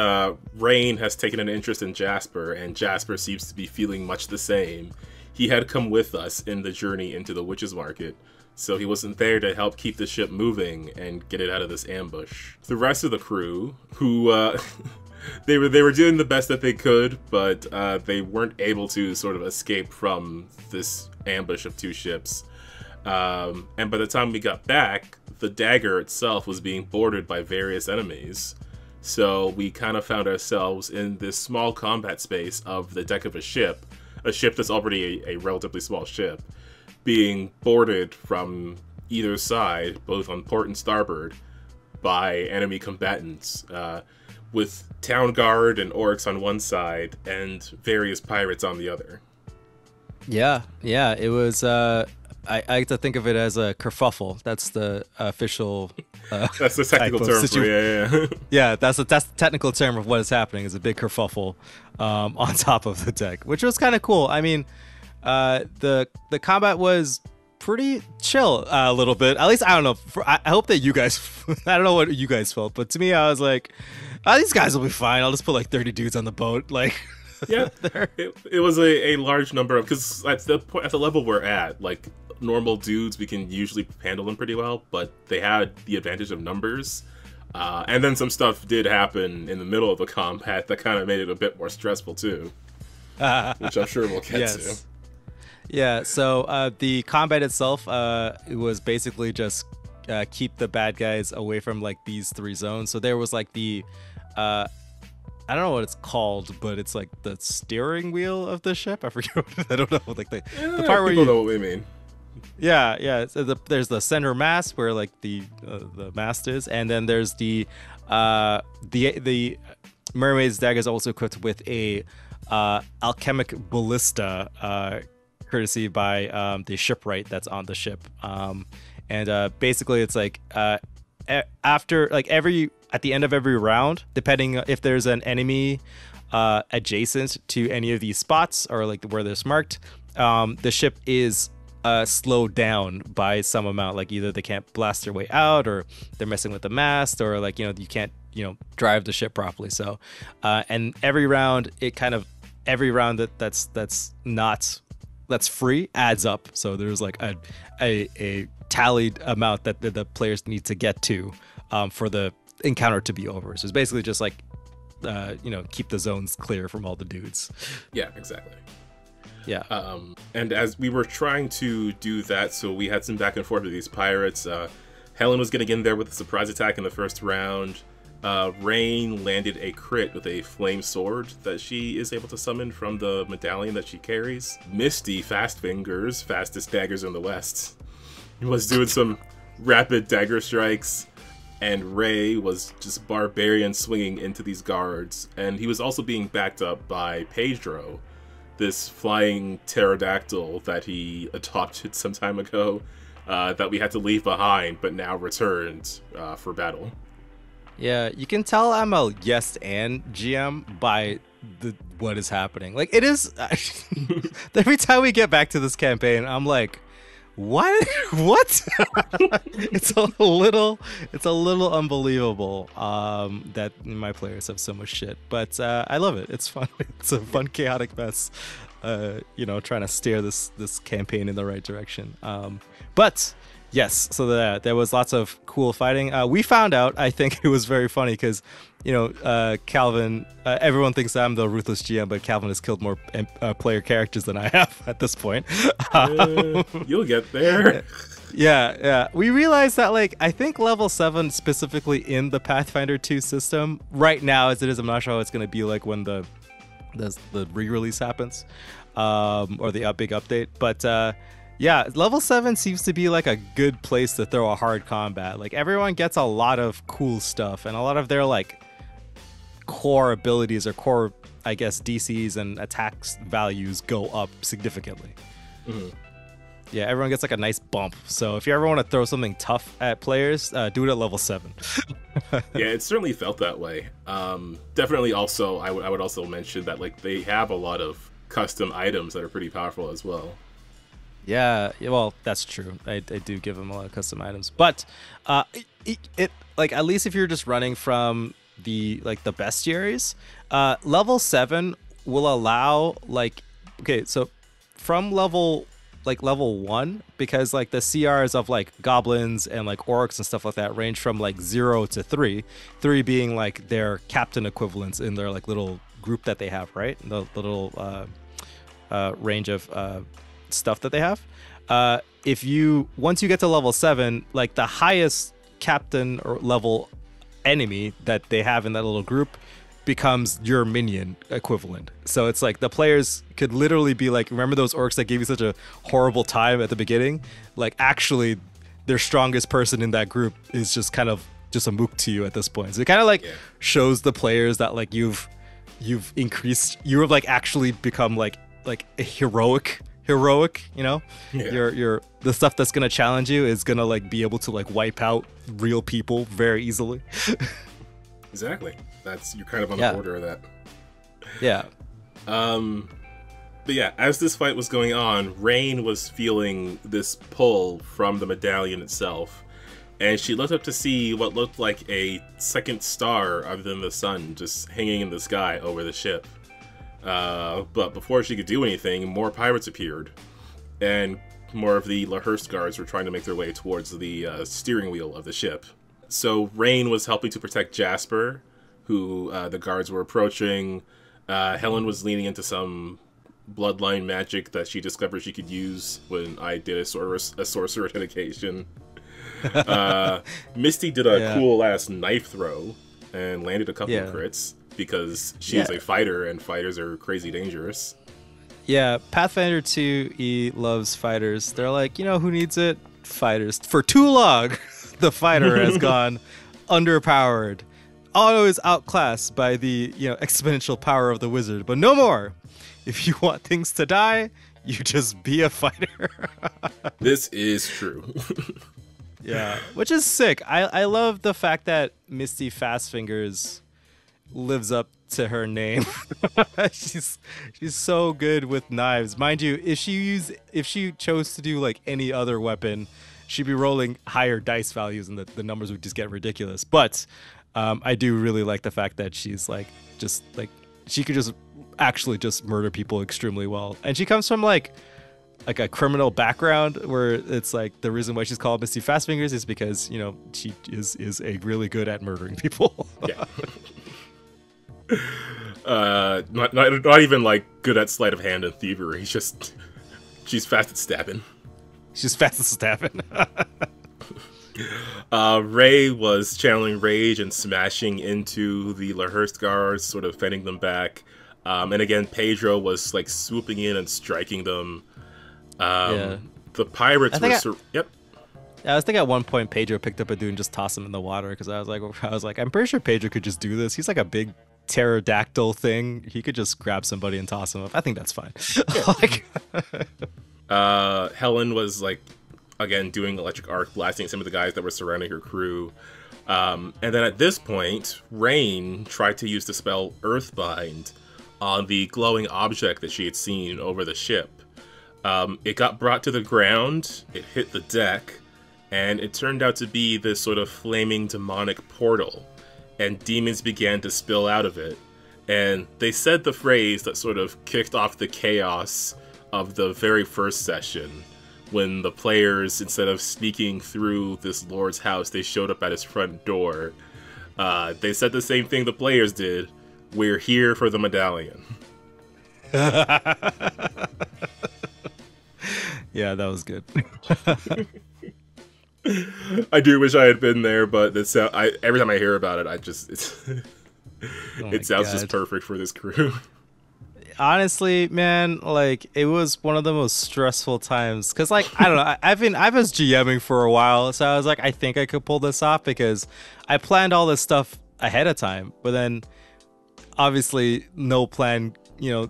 Rain has taken an interest in Jasper, and Jasper seems to be feeling much the same, he had come with us in the journey into the Witches Market. So he wasn't there to help keep the ship moving and get it out of this ambush. The rest of the crew, who they were doing the best that they could, but they weren't able to sort of escape from this ambush of two ships. And by the time we got back, the dagger itself was being boarded by various enemies. So we kind of found ourselves in this small combat space of the deck of a ship that's already a relatively small ship, being boarded from either side, both on port and starboard, by enemy combatants, with Town Guard and orcs on one side and various pirates on the other. Yeah, it was. I like to think of it as a kerfuffle. That's the official. That's the technical term for it. Yeah. Yeah, that's the technical term of what is happening. Is a big kerfuffle on top of the deck, which was kind of cool. I mean, the combat was pretty chill a little bit. At least I don't know. I hope that you guys. I don't know what you guys felt, but to me, I was like, oh, these guys will be fine. I'll just put like 30 dudes on the boat, like. Yeah, it was a large number of, because at the level we're at, like normal dudes, we can usually handle them pretty well, but they had the advantage of numbers, and then some stuff did happen in the middle of the combat that kind of made it a bit more stressful too, which I'm sure we'll get to. Yeah, so the combat itself, it was basically just keep the bad guys away from like these 3 zones. So there was like the I don't know what it's called, but it's like the steering wheel of the ship. I forget what, I don't know, like the part where you know what we mean. Yeah. So there's the center mast where like the mast is, and then there's the mermaid's dagger is also equipped with a alchemic ballista, courtesy by the shipwright that's on the ship. And basically it's like after like at the end of every round, depending if there's an enemy adjacent to any of these spots or like where they're marked, the ship is slowed down by some amount. Like either they can't blast their way out, or they're messing with the mast, or like, you can't, drive the ship properly. So, and every round that's free adds up. So there's like a tallied amount that the players need to get to for the encounter to be over. So it's basically just like keep the zones clear from all the dudes. Yeah, exactly. Yeah. And as we were trying to do that, so we had some back and forth with these pirates. Helen was getting in there with a surprise attack in the first round. Rain landed a crit with a flame sword that she is able to summon from the medallion that she carries. Misty, fast fingers, fastest daggers in the West, was doing some rapid dagger strikes. And Ray was just barbarian swinging into these guards. And he was also being backed up by Pedro, this flying pterodactyl that he adopted some time ago, that we had to leave behind, but now returned for battle. Yeah, you can tell I'm a yes and GM by what is happening. Like, it is... every time we get back to this campaign, I'm like, what? It's a little unbelievable that my players have so much shit, but I love it. It's fun. It's a fun chaotic mess, trying to steer this campaign in the right direction. But yes, so there was lots of cool fighting. We found out, I think it was very funny because Calvin, everyone thinks I'm the ruthless GM, but Calvin has killed more player characters than I have at this point. You'll get there. Yeah. We realized that, like, I think level 7 specifically in the Pathfinder 2 system right now, as it is, I'm not sure how it's going to be like when the re-release happens, or the big update. But yeah, level 7 seems to be like a good place to throw a hard combat. Like, everyone gets a lot of cool stuff, and a lot of their like core abilities or core, I guess, DCs and attacks values go up significantly. Mm-hmm. Yeah, everyone gets like a nice bump. So if you ever want to throw something tough at players, do it at level 7. Yeah, it certainly felt that way. Definitely also, I would also mention that like they have a lot of custom items that are pretty powerful as well. Yeah, well, that's true. I do give them a lot of custom items. But it like, at least if you're just running from the bestiaries, level 7 will allow, like, okay, so from level 1, because like the CRs of like goblins and like orcs and stuff like that range from like 0 to 3 being like their captain equivalents in their like little group that they have, right? The little range of stuff that they have. Once you get to level 7, like the highest captain or level enemy that they have in that little group becomes your minion equivalent. So it's like the players could literally be like, remember those orcs that gave you such a horrible time at the beginning? Like, actually, their strongest person in that group is just kind of just a mook to you at this point. So it kind of like shows the players that like you've increased, you have like actually become like a heroic, you know. You're the stuff that's gonna challenge you is gonna like be able to like wipe out real people very easily. Exactly. You're kind of on the border of that. Yeah. But yeah, as this fight was going on, Rain was feeling this pull from the medallion itself, and she looked up to see what looked like a second star other than the sun just hanging in the sky over the ship. But before she could do anything, more pirates appeared, and more of the Lahurst guards were trying to make their way towards the steering wheel of the ship. So Rain was helping to protect Jasper, who the guards were approaching. Helen was leaning into some bloodline magic that she discovered she could use when I did a sorcerer dedication. Misty did a cool-ass knife throw and landed a couple of crits because she's a fighter, and fighters are crazy dangerous. Yeah, Pathfinder 2E loves fighters. They're like, you know who needs it? Fighters. For too long, the fighter has gone underpowered. Always outclassed by the exponential power of the wizard, but no more. If you want things to die, you just be a fighter. This is true. Yeah, which is sick. I love the fact that Misty Fastfingers lives up to her name. she's so good with knives. Mind you, if she chose to do like any other weapon, she'd be rolling higher dice values and the numbers would just get ridiculous. But I do really like the fact that she's like just like she could just actually just murder people extremely well. And she comes from like a criminal background where it's like the reason why she's called Misty Fastfingers is because, she is a really good at murdering people. Yeah. Not even like good at sleight of hand and thievery. She's fast at stabbing. She's fast at stabbing. Ray was channeling rage and smashing into the Lahurst guards, sort of fending them back. And again, Pedro was like swooping in and striking them. The pirates were... Yep. Yeah, I was thinking at one point Pedro picked up a dude and just tossed him in the water because I was like, I'm pretty sure Pedro could just do this. He's like a big pterodactyl thing. He could just grab somebody and toss him up. I think that's fine. Helen was like, again, doing electric arc, blasting some of the guys that were surrounding her crew. And then at this point, Rain tried to use the spell Earthbind on the glowing object that she had seen over the ship. It got brought to the ground, it hit the deck, and it turned out to be this sort of flaming demonic portal, and demons began to spill out of it. And they said the phrase that sort of kicked off the chaos of the very first session, when the players, instead of sneaking through this lord's house, they showed up at his front door. They said the same thing the players did: "We're here for the medallion." Yeah, that was good. I do wish I had been there, but every time I hear about it, it sounds just perfect for this crew. Honestly, man, like it was one of the most stressful times because, like, I don't know, I was GMing for a while, so I was like, I think I could pull this off because I planned all this stuff ahead of time, but then obviously no plan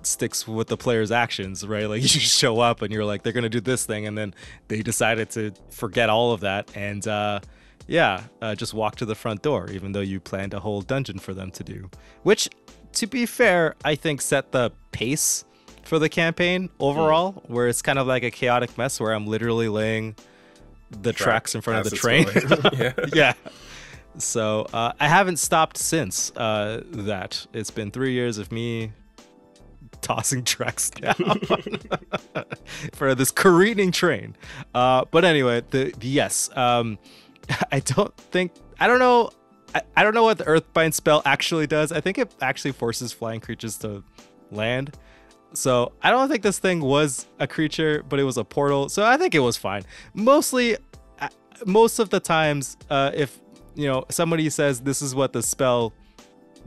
sticks with the player's actions, right? Like you show up and you're like, they're gonna do this thing, and then they decided to forget all of that and just walk to the front door, even though you planned a whole dungeon for them to do, which, to be fair, I think set the pace for the campaign overall, where it's kind of like a chaotic mess where I'm literally laying the tracks in front of the train. Yeah. So I haven't stopped since that. It's been 3 years of me tossing tracks down for this careening train. But anyway, yes. I don't know what the Earthbind spell actually does. I think it actually forces flying creatures to land. So I don't think this thing was a creature, but it was a portal. So I think it was fine. Most of the times, if somebody says this is what the spell,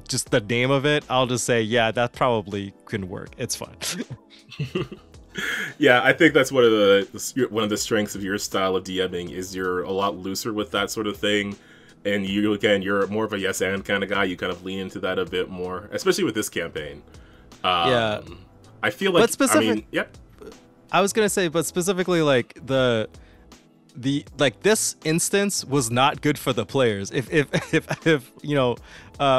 just the name of it, I'll just say, yeah, that probably can work. It's fine. Yeah, I think that's one of the strengths of your style of DMing is you're a lot looser with that sort of thing. And you're more of a yes and kind of guy. You kind of lean into that a bit more, especially with this campaign. Yeah, I feel like I was gonna say, but specifically like the this instance was not good for the players. If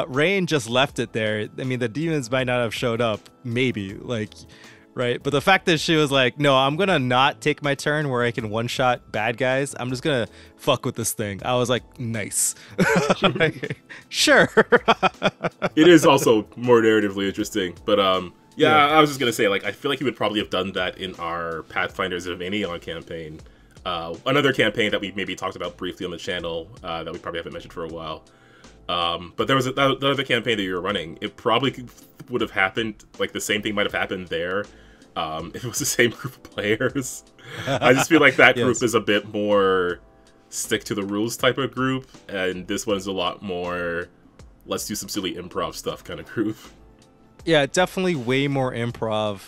Rain just left it there, I mean the demons might not have showed up, maybe, like, right? But the fact that she was like, no, I'm gonna not take my turn where I can one-shot bad guys. I'm just gonna fuck with this thing. I was like, nice. Like, sure. It is also more narratively interesting, but yeah, I was just gonna say, like, I feel like he would probably have done that in our Pathfinders of Aeon campaign. Another campaign that we maybe talked about briefly on the channel that we probably haven't mentioned for a while. But there was the other campaign that you were running. It probably would have happened, like the same thing might have happened there if it was the same group of players. I just feel like that group is a bit more stick to the rules type of group, and this one's a lot more let's do some silly improv stuff kind of group. Yeah, definitely way more improv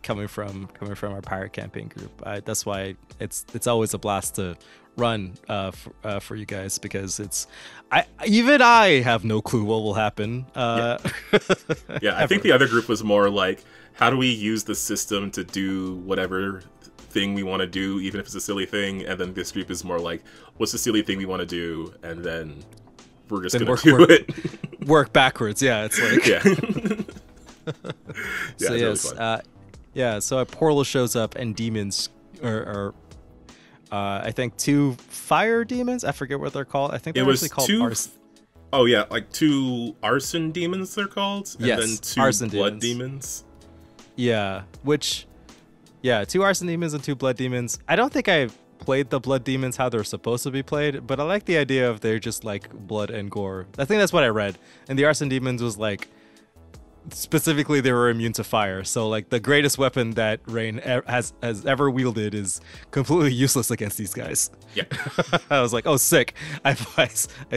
coming from our pirate campaign group. That's why it's always a blast to run for you guys, because even I have no clue what will happen. Yeah, I think the other group was more like, how do we use the system to do whatever thing we want to do, even if it's a silly thing, and then this group is more like, what's the silly thing we want to do, and then we're just going to do it. Work backwards, yeah, it's like... Yeah. So yes, so a portal shows up, and demons are I think 2 fire demons. I forget what they're called. I think they're actually called arson. Oh yeah, like 2 arson demons they're called, and then 2 arson blood demons. Yeah, 2 arson demons and 2 blood demons. I don't think I've played the blood demons how they're supposed to be played, but I like the idea of they're just like blood and gore. I think that's what I read. And the arson demons was like, specifically they were immune to fire, so like the greatest weapon that Rain has ever wielded is completely useless against these guys. Yeah. I was like, oh, sick. I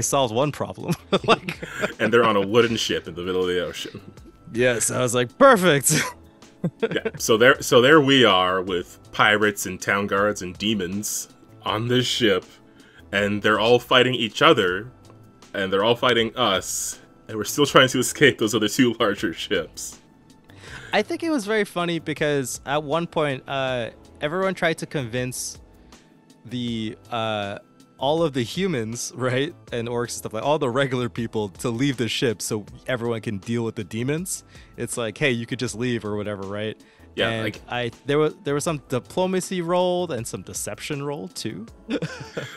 solved one problem. Like, and they're on a wooden ship in the middle of the ocean. Yes, I was like, perfect. Yeah, so there we are with pirates and town guards and demons on this ship, and they're all fighting each other, and they're all fighting us. And we're still trying to escape those other 2 larger ships. I think it was very funny because at one point, everyone tried to convince the all of the humans, right, and orcs and stuff, like all the regular people, to leave the ship so everyone can deal with the demons. It's like, hey, you could just leave or whatever, right? Yeah, and like there was some diplomacy rolled and some deception rolled too.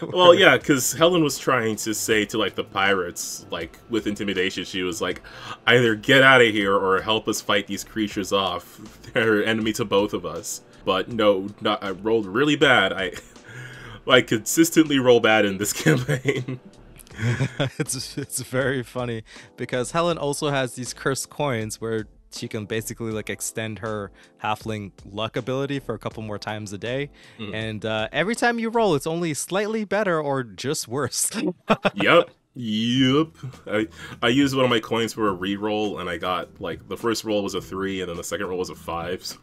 Well, yeah, because Helen was trying to say to like the pirates, like with intimidation, she was like, either get out of here or help us fight these creatures off. They're enemy to both of us. But no, I rolled really bad. I consistently roll bad in this campaign. It's very funny because Helen also has these cursed coins where she can basically like extend her halfling luck ability for a couple more times a day. And every time you roll, it's only slightly better or just worse. Yep. I used one of my coins for a reroll, and I got like the first roll was a 3 and then the second roll was a 5.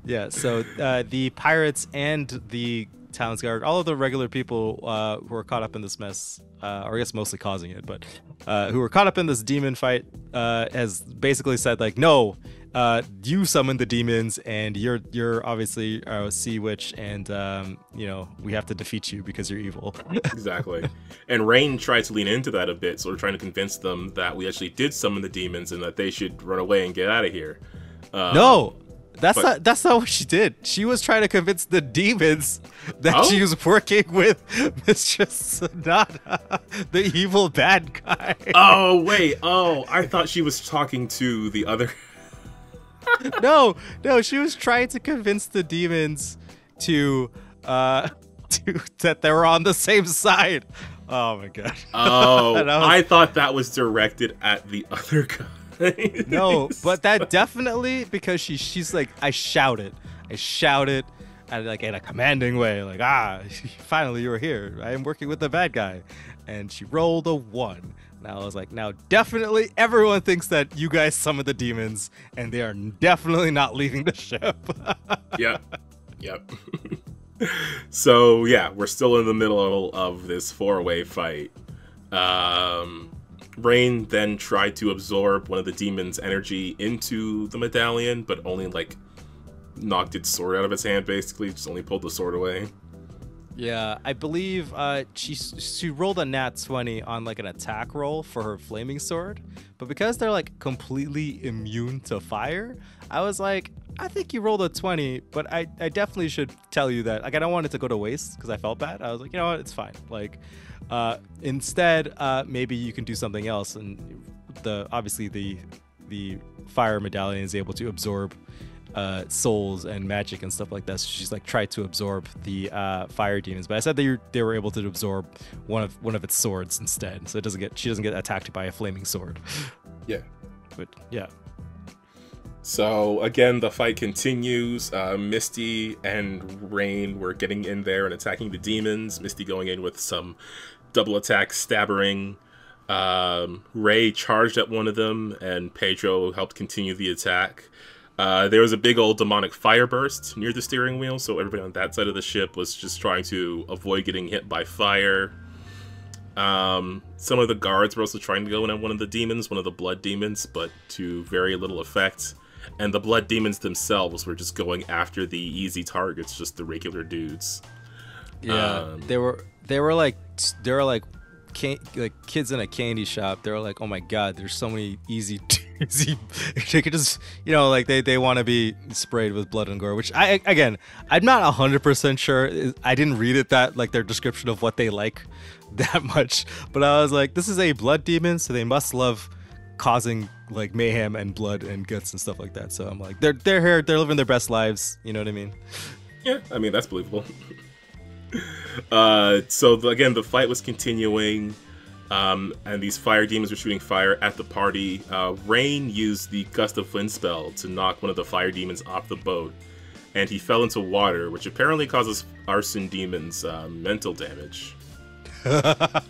Yeah, so the pirates and the Townsguard, all of the regular people who were caught up in this mess, or I guess mostly causing it, but who were caught up in this demon fight, has basically said like, no, you summon the demons, and you're obviously a sea witch, and we have to defeat you because you're evil. Exactly. And Rain tried to lean into that a bit, so we're trying to convince them that we actually did summon the demons and that they should run away and get out of here. No. That's not what she did. She was trying to convince the demons that she was working with Mistress Sonata, the evil bad guy. Oh, wait. Oh, I thought she was talking to the other... No, she was trying to convince the demons to that they were on the same side. Oh my god. Oh, I thought that was directed at the other guy. No, but that definitely, because she's like, I shouted and like in a commanding way, like, finally you're here. I am working with the bad guy. And she rolled a 1. Now I was like, now definitely everyone thinks that you guys summoned the demons, and they are definitely not leaving the ship. Yep. So yeah, we're still in the middle of this 4-way fight. Rain then tried to absorb one of the demons' energy into the medallion, but only like knocked its sword out of its hand. Basically, just only pulled the sword away. Yeah, I believe she rolled a nat 20 on like an attack roll for her flaming sword, but because they're like completely immune to fire, I was like, I think you rolled a 20, but I definitely should tell you that, like, I don't want it to go to waste because I felt bad. I was like, you know what, it's fine. Like, instead, maybe you can do something else. And obviously the fire medallion is able to absorb souls and magic and stuff like that. So she's like tried to absorb the fire demons, but I said they were able to absorb one of its swords instead. So she doesn't get attacked by a flaming sword. Yeah. But yeah. So again, the fight continues. Misty and Rain were getting in there and attacking the demons. Misty going in with some double attack stabbering. Ray charged at one of them, and Pedro helped continue the attack. There was a big old demonic fire burst near the steering wheel, so everybody on that side of the ship was just trying to avoid getting hit by fire. Some of the guards were also trying to go in on one of the demons, one of the blood demons, but to very little effect. And the blood demons themselves were just going after the easy targets, just the regular dudes. Yeah, they were like kids in a candy shop. They were like, oh my god, there's so many easy. They could just, like they want to be sprayed with blood and gore. Which I'm not 100% sure. I didn't read it that like their description of what they like that much, but I was like, this is a blood demon, so they must love causing like mayhem and blood and guts and stuff like that. So I'm like, they're here, they're living their best lives. You know what I mean? Yeah, I mean that's believable. Again, the fight was continuing, and these fire demons were shooting fire at the party. Rain used the Gust of Wind spell to knock one of the fire demons off the boat, and he fell into water, which apparently causes arson demons mental damage.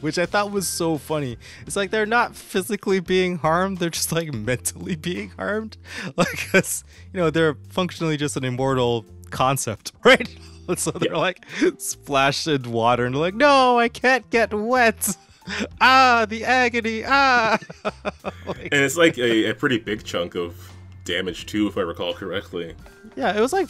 Which I thought was so funny. It's like they're not physically being harmed, they're just like mentally being harmed. Like, cause, they're functionally just an immortal concept, right? So they're like splashed in water and they're like, no, I can't get wet. The agony. And it's like a pretty big chunk of damage too, if I recall correctly. Yeah, it was like,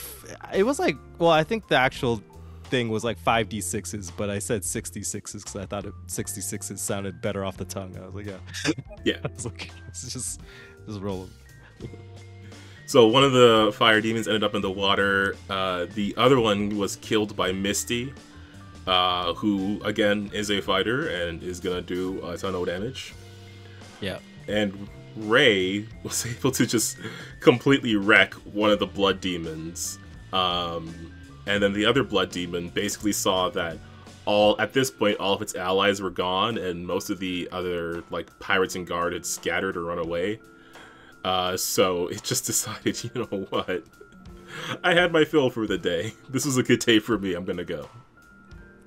well, I think the actual thing was like 5d6s, but I said 66s because I thought 66s sounded better off the tongue. I was like, yeah. I was like, it's just roll them. So one of the fire demons ended up in the water. The other one was killed by Misty, who again is a fighter and is gonna do a ton of damage. Yeah. And Ray was able to just completely wreck one of the blood demons. And then the other blood demon basically saw that at this point all of its allies were gone and most of the other like pirates and guard had scattered or run away. So it just decided, you know what? I had my fill for the day. This was a good day for me. I'm gonna go.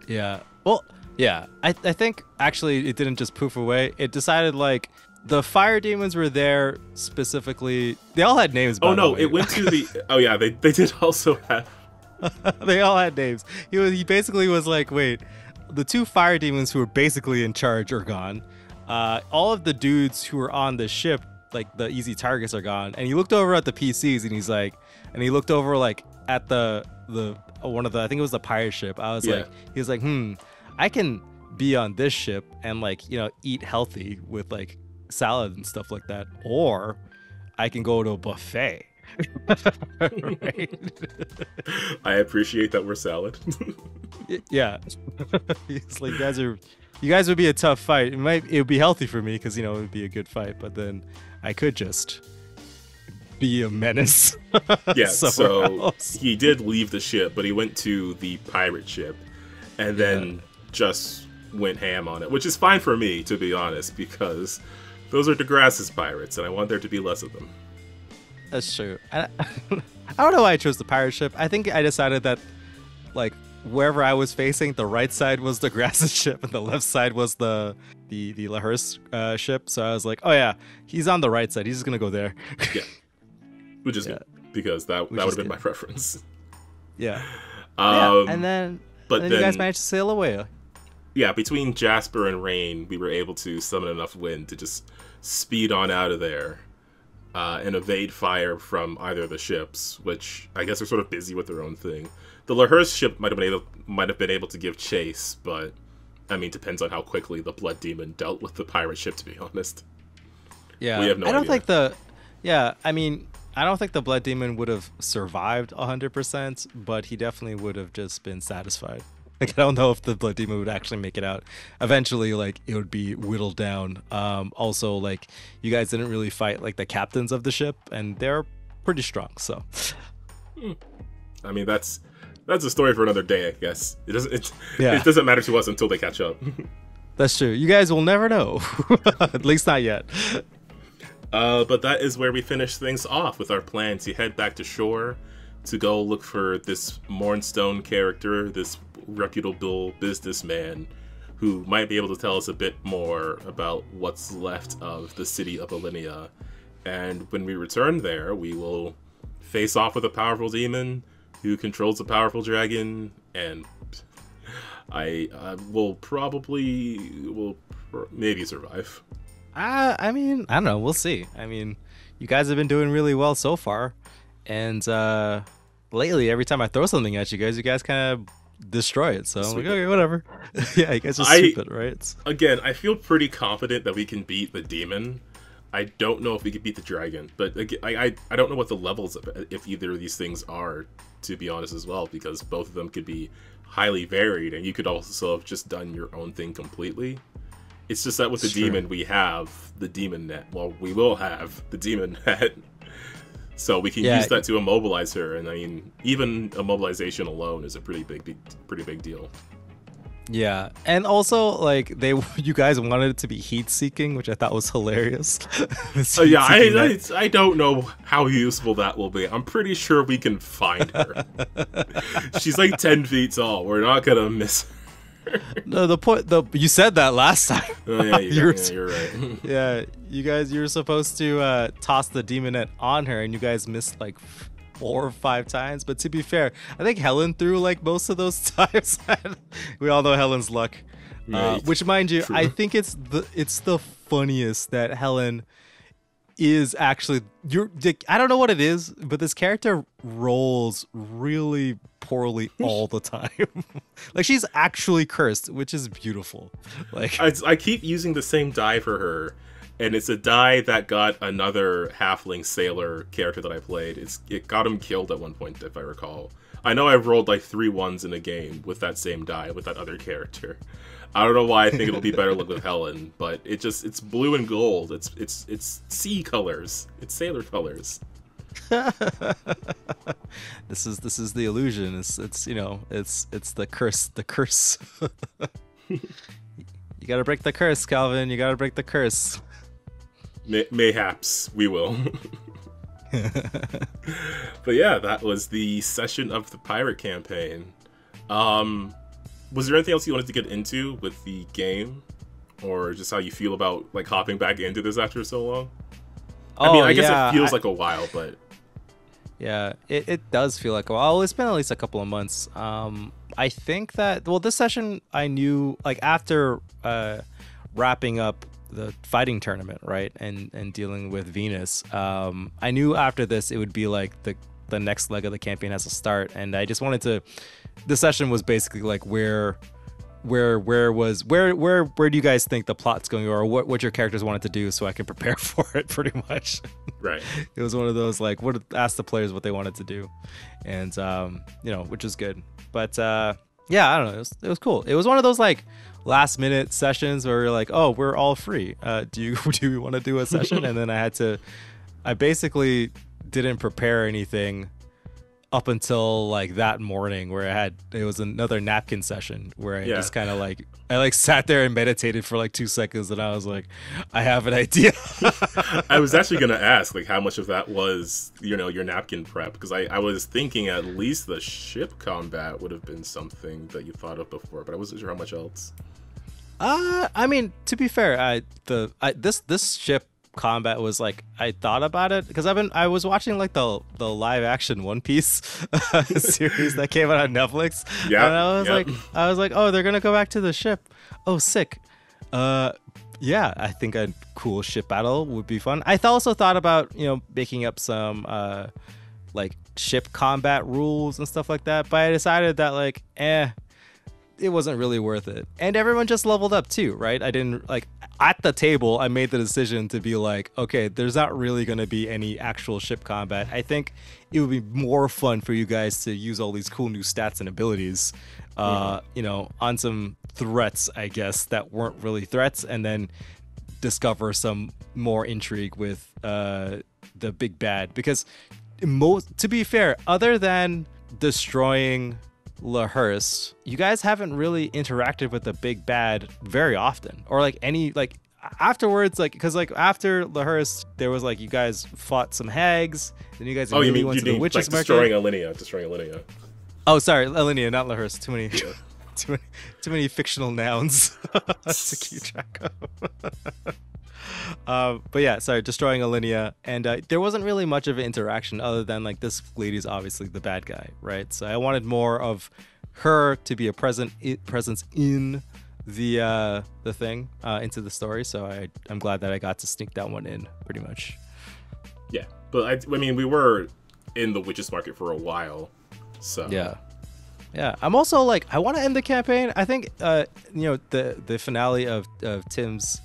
Yeah. Well, yeah. I think actually it didn't just poof away. It decided like the fire demons were there specifically. They all had names. Oh no! It went to the. Oh yeah, they did also have. They all had names. He basically was like, wait, the two fire demons who were basically in charge are gone. All of the dudes who were on the ship, like the easy targets, are gone. And he looked over at the PCs and he's like, and he looked over like at the one of the, I think it was the pirate ship. I was like, he was like, I can be on this ship and like, eat healthy with like salad and stuff like that, or I can go to a buffet. Right? I appreciate that we're salad. Yeah. It's like, you guys would be a tough fight. It would be healthy for me because it would be a good fight, but then I could just be a menace. Yeah, so he did leave the ship, but he went to the pirate ship and then just went ham on it, which is fine for me, to be honest, because those are DeGrasse's pirates and I want there to be less of them. That's true. I don't know why I chose the pirate ship. I think I decided that, like, wherever I was facing, the right side was the DeGrasse's ship and the left side was the the Lahurst ship. So I was like, oh yeah, he's on the right side. He's just gonna go there. Yeah, which is good because that would have been my preference. Yeah. And then you guys managed to sail away. Yeah, between Jasper and Rain, we were able to summon enough wind to just speed on out of there and evade fire from either of the ships, which I guess are sort of busy with their own thing. The Lahurst ship might have been able to give chase, but I mean, depends on how quickly the Blood Demon dealt with the pirate ship. To be honest, yeah, we have no I don't idea. think I don't think the Blood Demon would have survived 100%, but he definitely would have just been satisfied. Like, I don't know if the Blood Demon would actually make it out. Eventually, like, it would be whittled down. Also, like, you guys didn't really fight, like, the captains of the ship, and they're pretty strong, so. I mean, that's a story for another day, I guess. It doesn't matter to us until they catch up. That's true. You guys will never know. At least not yet. But that is where we finish things off with our plan to head back to shore to go look for this Mournstone character, this reputable businessman who might be able to tell us a bit more about what's left of the city of Alinea. And when we return there, we will face off with a powerful demon who controls a powerful dragon, and I will maybe survive. I mean, I don't know. We'll see. I mean, you guys have been doing really well so far, and lately, every time I throw something at you guys kind of destroy it. So I'm like, okay, whatever. Yeah, you guys are stupid, right? Again, I feel pretty confident that we can beat the demon. I don't know if we could beat the dragon, but I don't know what the levels of if either of these things are, to be honest, as well, because both of them could be highly varied, and you could also have just done your own thing completely. It's just that with the demon, we have the demon net. Well, we will have the demon net. So we can use that to immobilize her. And I mean, even immobilization alone is a pretty big deal. Yeah. And also, like, you guys wanted it to be heat seeking, which I thought was hilarious. I don't know how useful that will be. I'm pretty sure we can find her. She's like 10 feet tall. We're not going to miss her. No, you said that last time. Oh, yeah, you're right. Yeah, you were supposed to toss the demon net on her, and you guys missed like 4 or 5 times. But to be fair, I think Helen threw like most of those times. We all know Helen's luck. Which, mind you, true. I think it's the funniest that Helen is actually I don't know what it is, but this character rolls really poorly all the time. Like, she's actually cursed, which is beautiful. Like, I keep using the same die for her, and it's a die that got another halfling sailor character that I played. It got him killed at one point, if I recall. I know I've rolled like 3 ones in a game with that same die with that other character. I don't know why I think it'll be better look with Helen, but it's blue and gold. It's sea colors. It's sailor colors. This is the illusion. It's the curse. The curse. You gotta break the curse, Calvin. You gotta break the curse. Mayhaps we will. But yeah, that was the session of the pirate campaign. Was there anything else you wanted to get into with the game, or just how you feel about like hopping back into this after so long? I guess it feels like a while, but yeah, it does feel like a while. It's been at least a couple of months. I think that this session I knew, like, after wrapping up the fighting tournament, right, and dealing with Venus, I knew after this it would be like the next leg of the campaign has to start, and I just wanted to. This session was basically like where do you guys think the plot's going, or what your characters wanted to do, so I can prepare for it, pretty much. Right. It was one of those like ask the players what they wanted to do, and which is good. But yeah, I don't know. It was cool. It was one of those like last minute sessions where we're like, oh, we're all free. Do we want to do a session? And then I basically didn't prepare anything up until like that morning, where it was another napkin session where I just kind of like I sat there and meditated for like 2 seconds, and I was like, I have an idea. I was actually gonna ask like how much of that was your napkin prep, because I was thinking at least the ship combat would have been something that you thought of before, but I wasn't sure how much else. I mean, to be fair, this ship combat was like, I thought about it because I was watching like the live action One Piece series that came out on Netflix. Yeah. And I was like, oh, they're gonna go back to the ship. Oh, sick. Yeah, I think a cool ship battle would be fun. I also thought about, making up some like ship combat rules and stuff like that, but I decided that like, it wasn't really worth it. And everyone just leveled up too, right? I didn't like at the table, I made the decision to be like, okay, there's not really going to be any actual ship combat. I think it would be more fun for you guys to use all these cool new stats and abilities, on some threats, I guess, that weren't really threats, and then discover some more intrigue with the big bad. Because to be fair, other than destroying Lahurst, you guys haven't really interacted with the big bad very often, or like any like afterwards, like because like after Lahurst there was like you guys fought some hags, then you guys immediately went to the witches market. Destroying Alinea. Oh, sorry, Alinea, not Lahurst. Too many fictional nouns to keep track of. But yeah, sorry, destroying Alinea, and there wasn't really much of an interaction other than like this lady's obviously the bad guy, right? So I wanted more of her to be a presence in the thing, into the story. So I'm glad that I got to sneak that one in, pretty much. Yeah, but I mean, we were in the witches market for a while, so yeah. I'm also like, I want to end the campaign. I think the finale of Tim's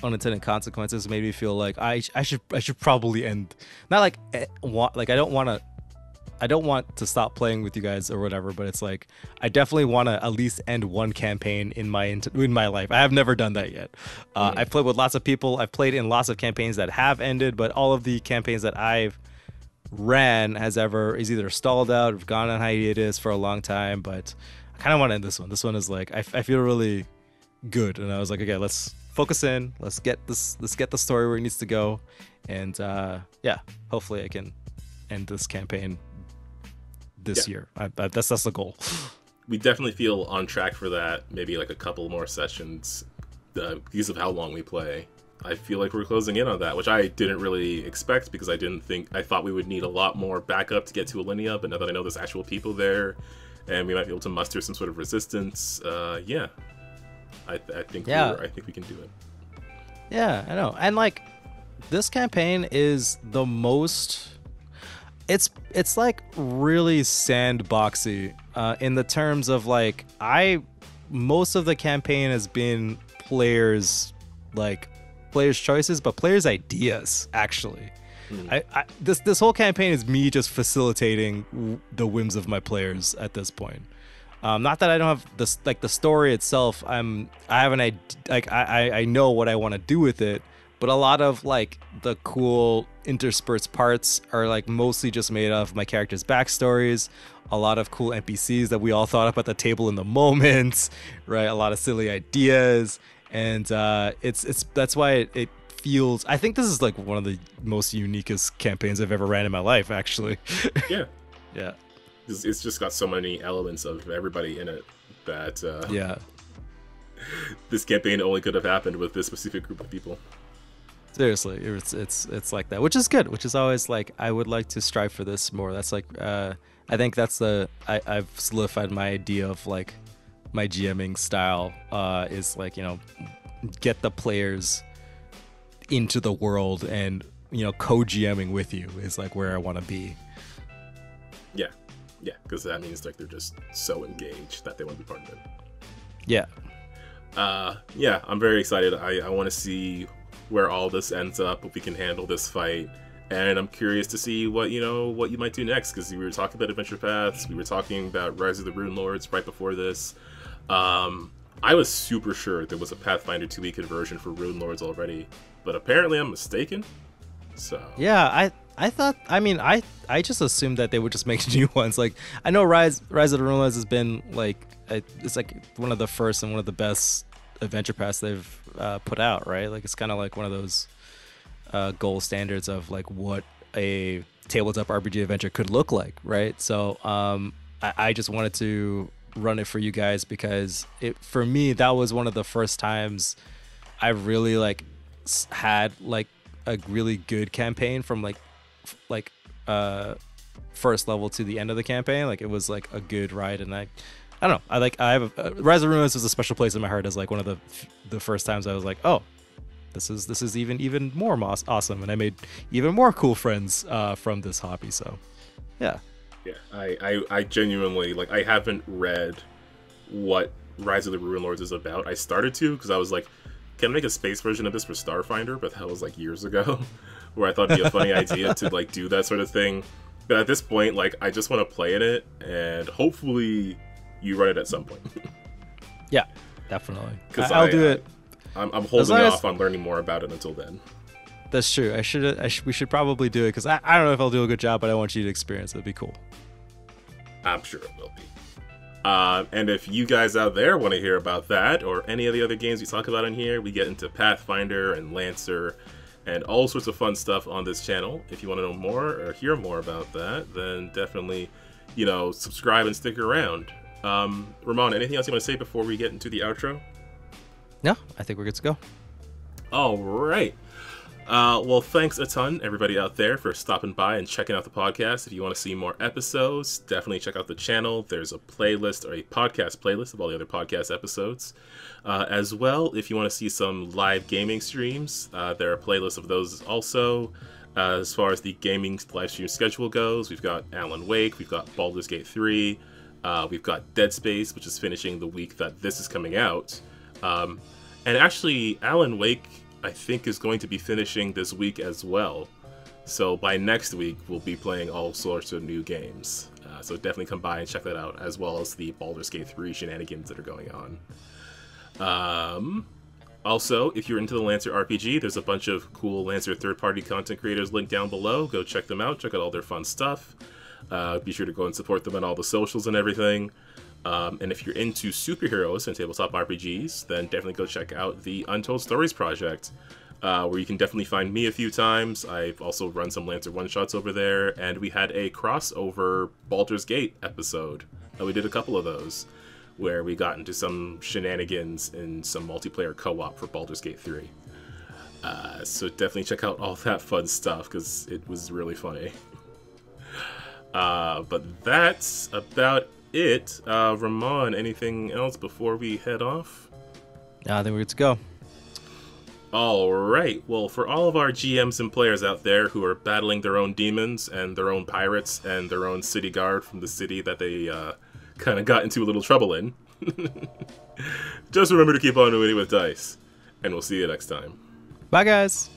unintended consequences made me feel like I should probably end. Not like I don't want to stop playing with you guys or whatever, but it's like I definitely want to at least end one campaign in my life. I have never done that yet. I've played with lots of people. I've played in lots of campaigns that have ended, but all of the campaigns that I've ran is either stalled out or gone on hiatus for a long time. But I kind of want to end this one. This one is like I feel really good, and I was like, okay, let's focus in. Let's get the story where it needs to go, and hopefully I can end this campaign this year. That's the goal. We definitely feel on track for that. Maybe like a couple more sessions because of how long we play. I feel like we're closing in on that, which I didn't really expect because I thought we would need a lot more backup to get to Alinea, but now that I know there's actual people there and we might be able to muster some sort of resistance, I think we can do it. Yeah, I know. And like this campaign is the most it's like really sandboxy in the terms of like most of the campaign has been players' choices, but players' ideas actually. This whole campaign is me just facilitating the whims of my players at this point. Not that I don't have this, like the story itself. I have an idea, like I know what I want to do with it, but a lot of like the cool interspersed parts are like mostly just made of my characters' backstories. A lot of cool NPCs that we all thought up at the table in the moment, right? A lot of silly ideas. And that's why it feels. I think this is like one of the most uniquest campaigns I've ever ran in my life, actually. Yeah, yeah. It's just got so many elements of everybody in it that this campaign only could have happened with this specific group of people. Seriously, it's like that, which is good. Which is always like I would like to strive for this more. That's like I think that's I've solidified my idea of like. My GMing style is like, get the players into the world and, co-GMing with you is like where I want to be. Yeah, because that means like they're just so engaged that they want to be part of it. Yeah. I'm very excited. I want to see where all this ends up, if we can handle this fight. And I'm curious to see what you might do next, because we were talking about Adventure Paths, we were talking about Rise of the Runelords right before this. I was super sure there was a Pathfinder 2e conversion for Runelords already, but apparently I'm mistaken. So yeah, I thought, I just assumed that they would just make new ones. Like I know Rise of the Runelords has been like it's like one of the first and one of the best adventure paths they've put out, right? Like it's kind of like one of those gold standards of like what a tabletop RPG adventure could look like, right? So I just wanted to run it for you guys, because for me that was one of the first times I really like had like a really good campaign from like first level to the end of the campaign. Like it was like a good ride, and I don't know. I have Rise of Ruins is a special place in my heart as like one of the first times I was like, oh, this is even more awesome, and I made even more cool friends from this hobby. So yeah. I genuinely, like, I haven't read what Rise of the Ruin Lords is about. I started to because I was like, can I make a space version of this for Starfinder? But that was like years ago, where I thought it'd be a funny idea to like do that sort of thing. But at this point, like, I just want to play in it, and hopefully you run it at some point. Yeah, definitely. I'll do it. I'm holding off on learning more about it until then. That's true. We should probably do it, because I don't know if I'll do a good job, but I want you to experience it. It'd be cool. I'm sure it will be. And if you guys out there want to hear about that or any of the other games we talk about in here, we get into Pathfinder and Lancer and all sorts of fun stuff on this channel. If you want to know more or hear more about that, then definitely, subscribe and stick around. Ramon, anything else you want to say before we get into the outro? No, I think we're good to go. All right. Well, thanks a ton, everybody out there, for stopping by and checking out the podcast. If you want to see more episodes, definitely check out the channel. There's a playlist, or a podcast playlist, of all the other podcast episodes. As well, if you want to see some live gaming streams, there are playlists of those also. As far as the gaming live stream schedule goes, we've got Alan Wake, we've got Baldur's Gate 3, we've got Dead Space, which is finishing the week that this is coming out. And actually, Alan Wake, I think, is going to be finishing this week as well. So by next week, we'll be playing all sorts of new games. So definitely come by and check that out, as well as the Baldur's Gate 3 shenanigans that are going on. Also, if you're into the Lancer RPG, there's a bunch of cool Lancer third-party content creators linked down below. Go check them out. Check out all their fun stuff. Be sure to go and support them on all the socials and everything. And if you're into superheroes and tabletop RPGs, then definitely go check out the Untold Stories Project, where you can definitely find me a few times. I've also run some Lancer one-shots over there, and we had a crossover Baldur's Gate episode. We did a couple of those, where we got into some shenanigans in some multiplayer co-op for Baldur's Gate 3. So definitely check out all that fun stuff, because it was really funny. But that's about it. Ramon, anything else before we head off? I think we're good to go. Alright, well, for all of our GMs and players out there who are battling their own demons and their own pirates and their own city guard from the city that they kind of got into a little trouble in, just remember to keep on winning with dice, and we'll see you next time. Bye, guys.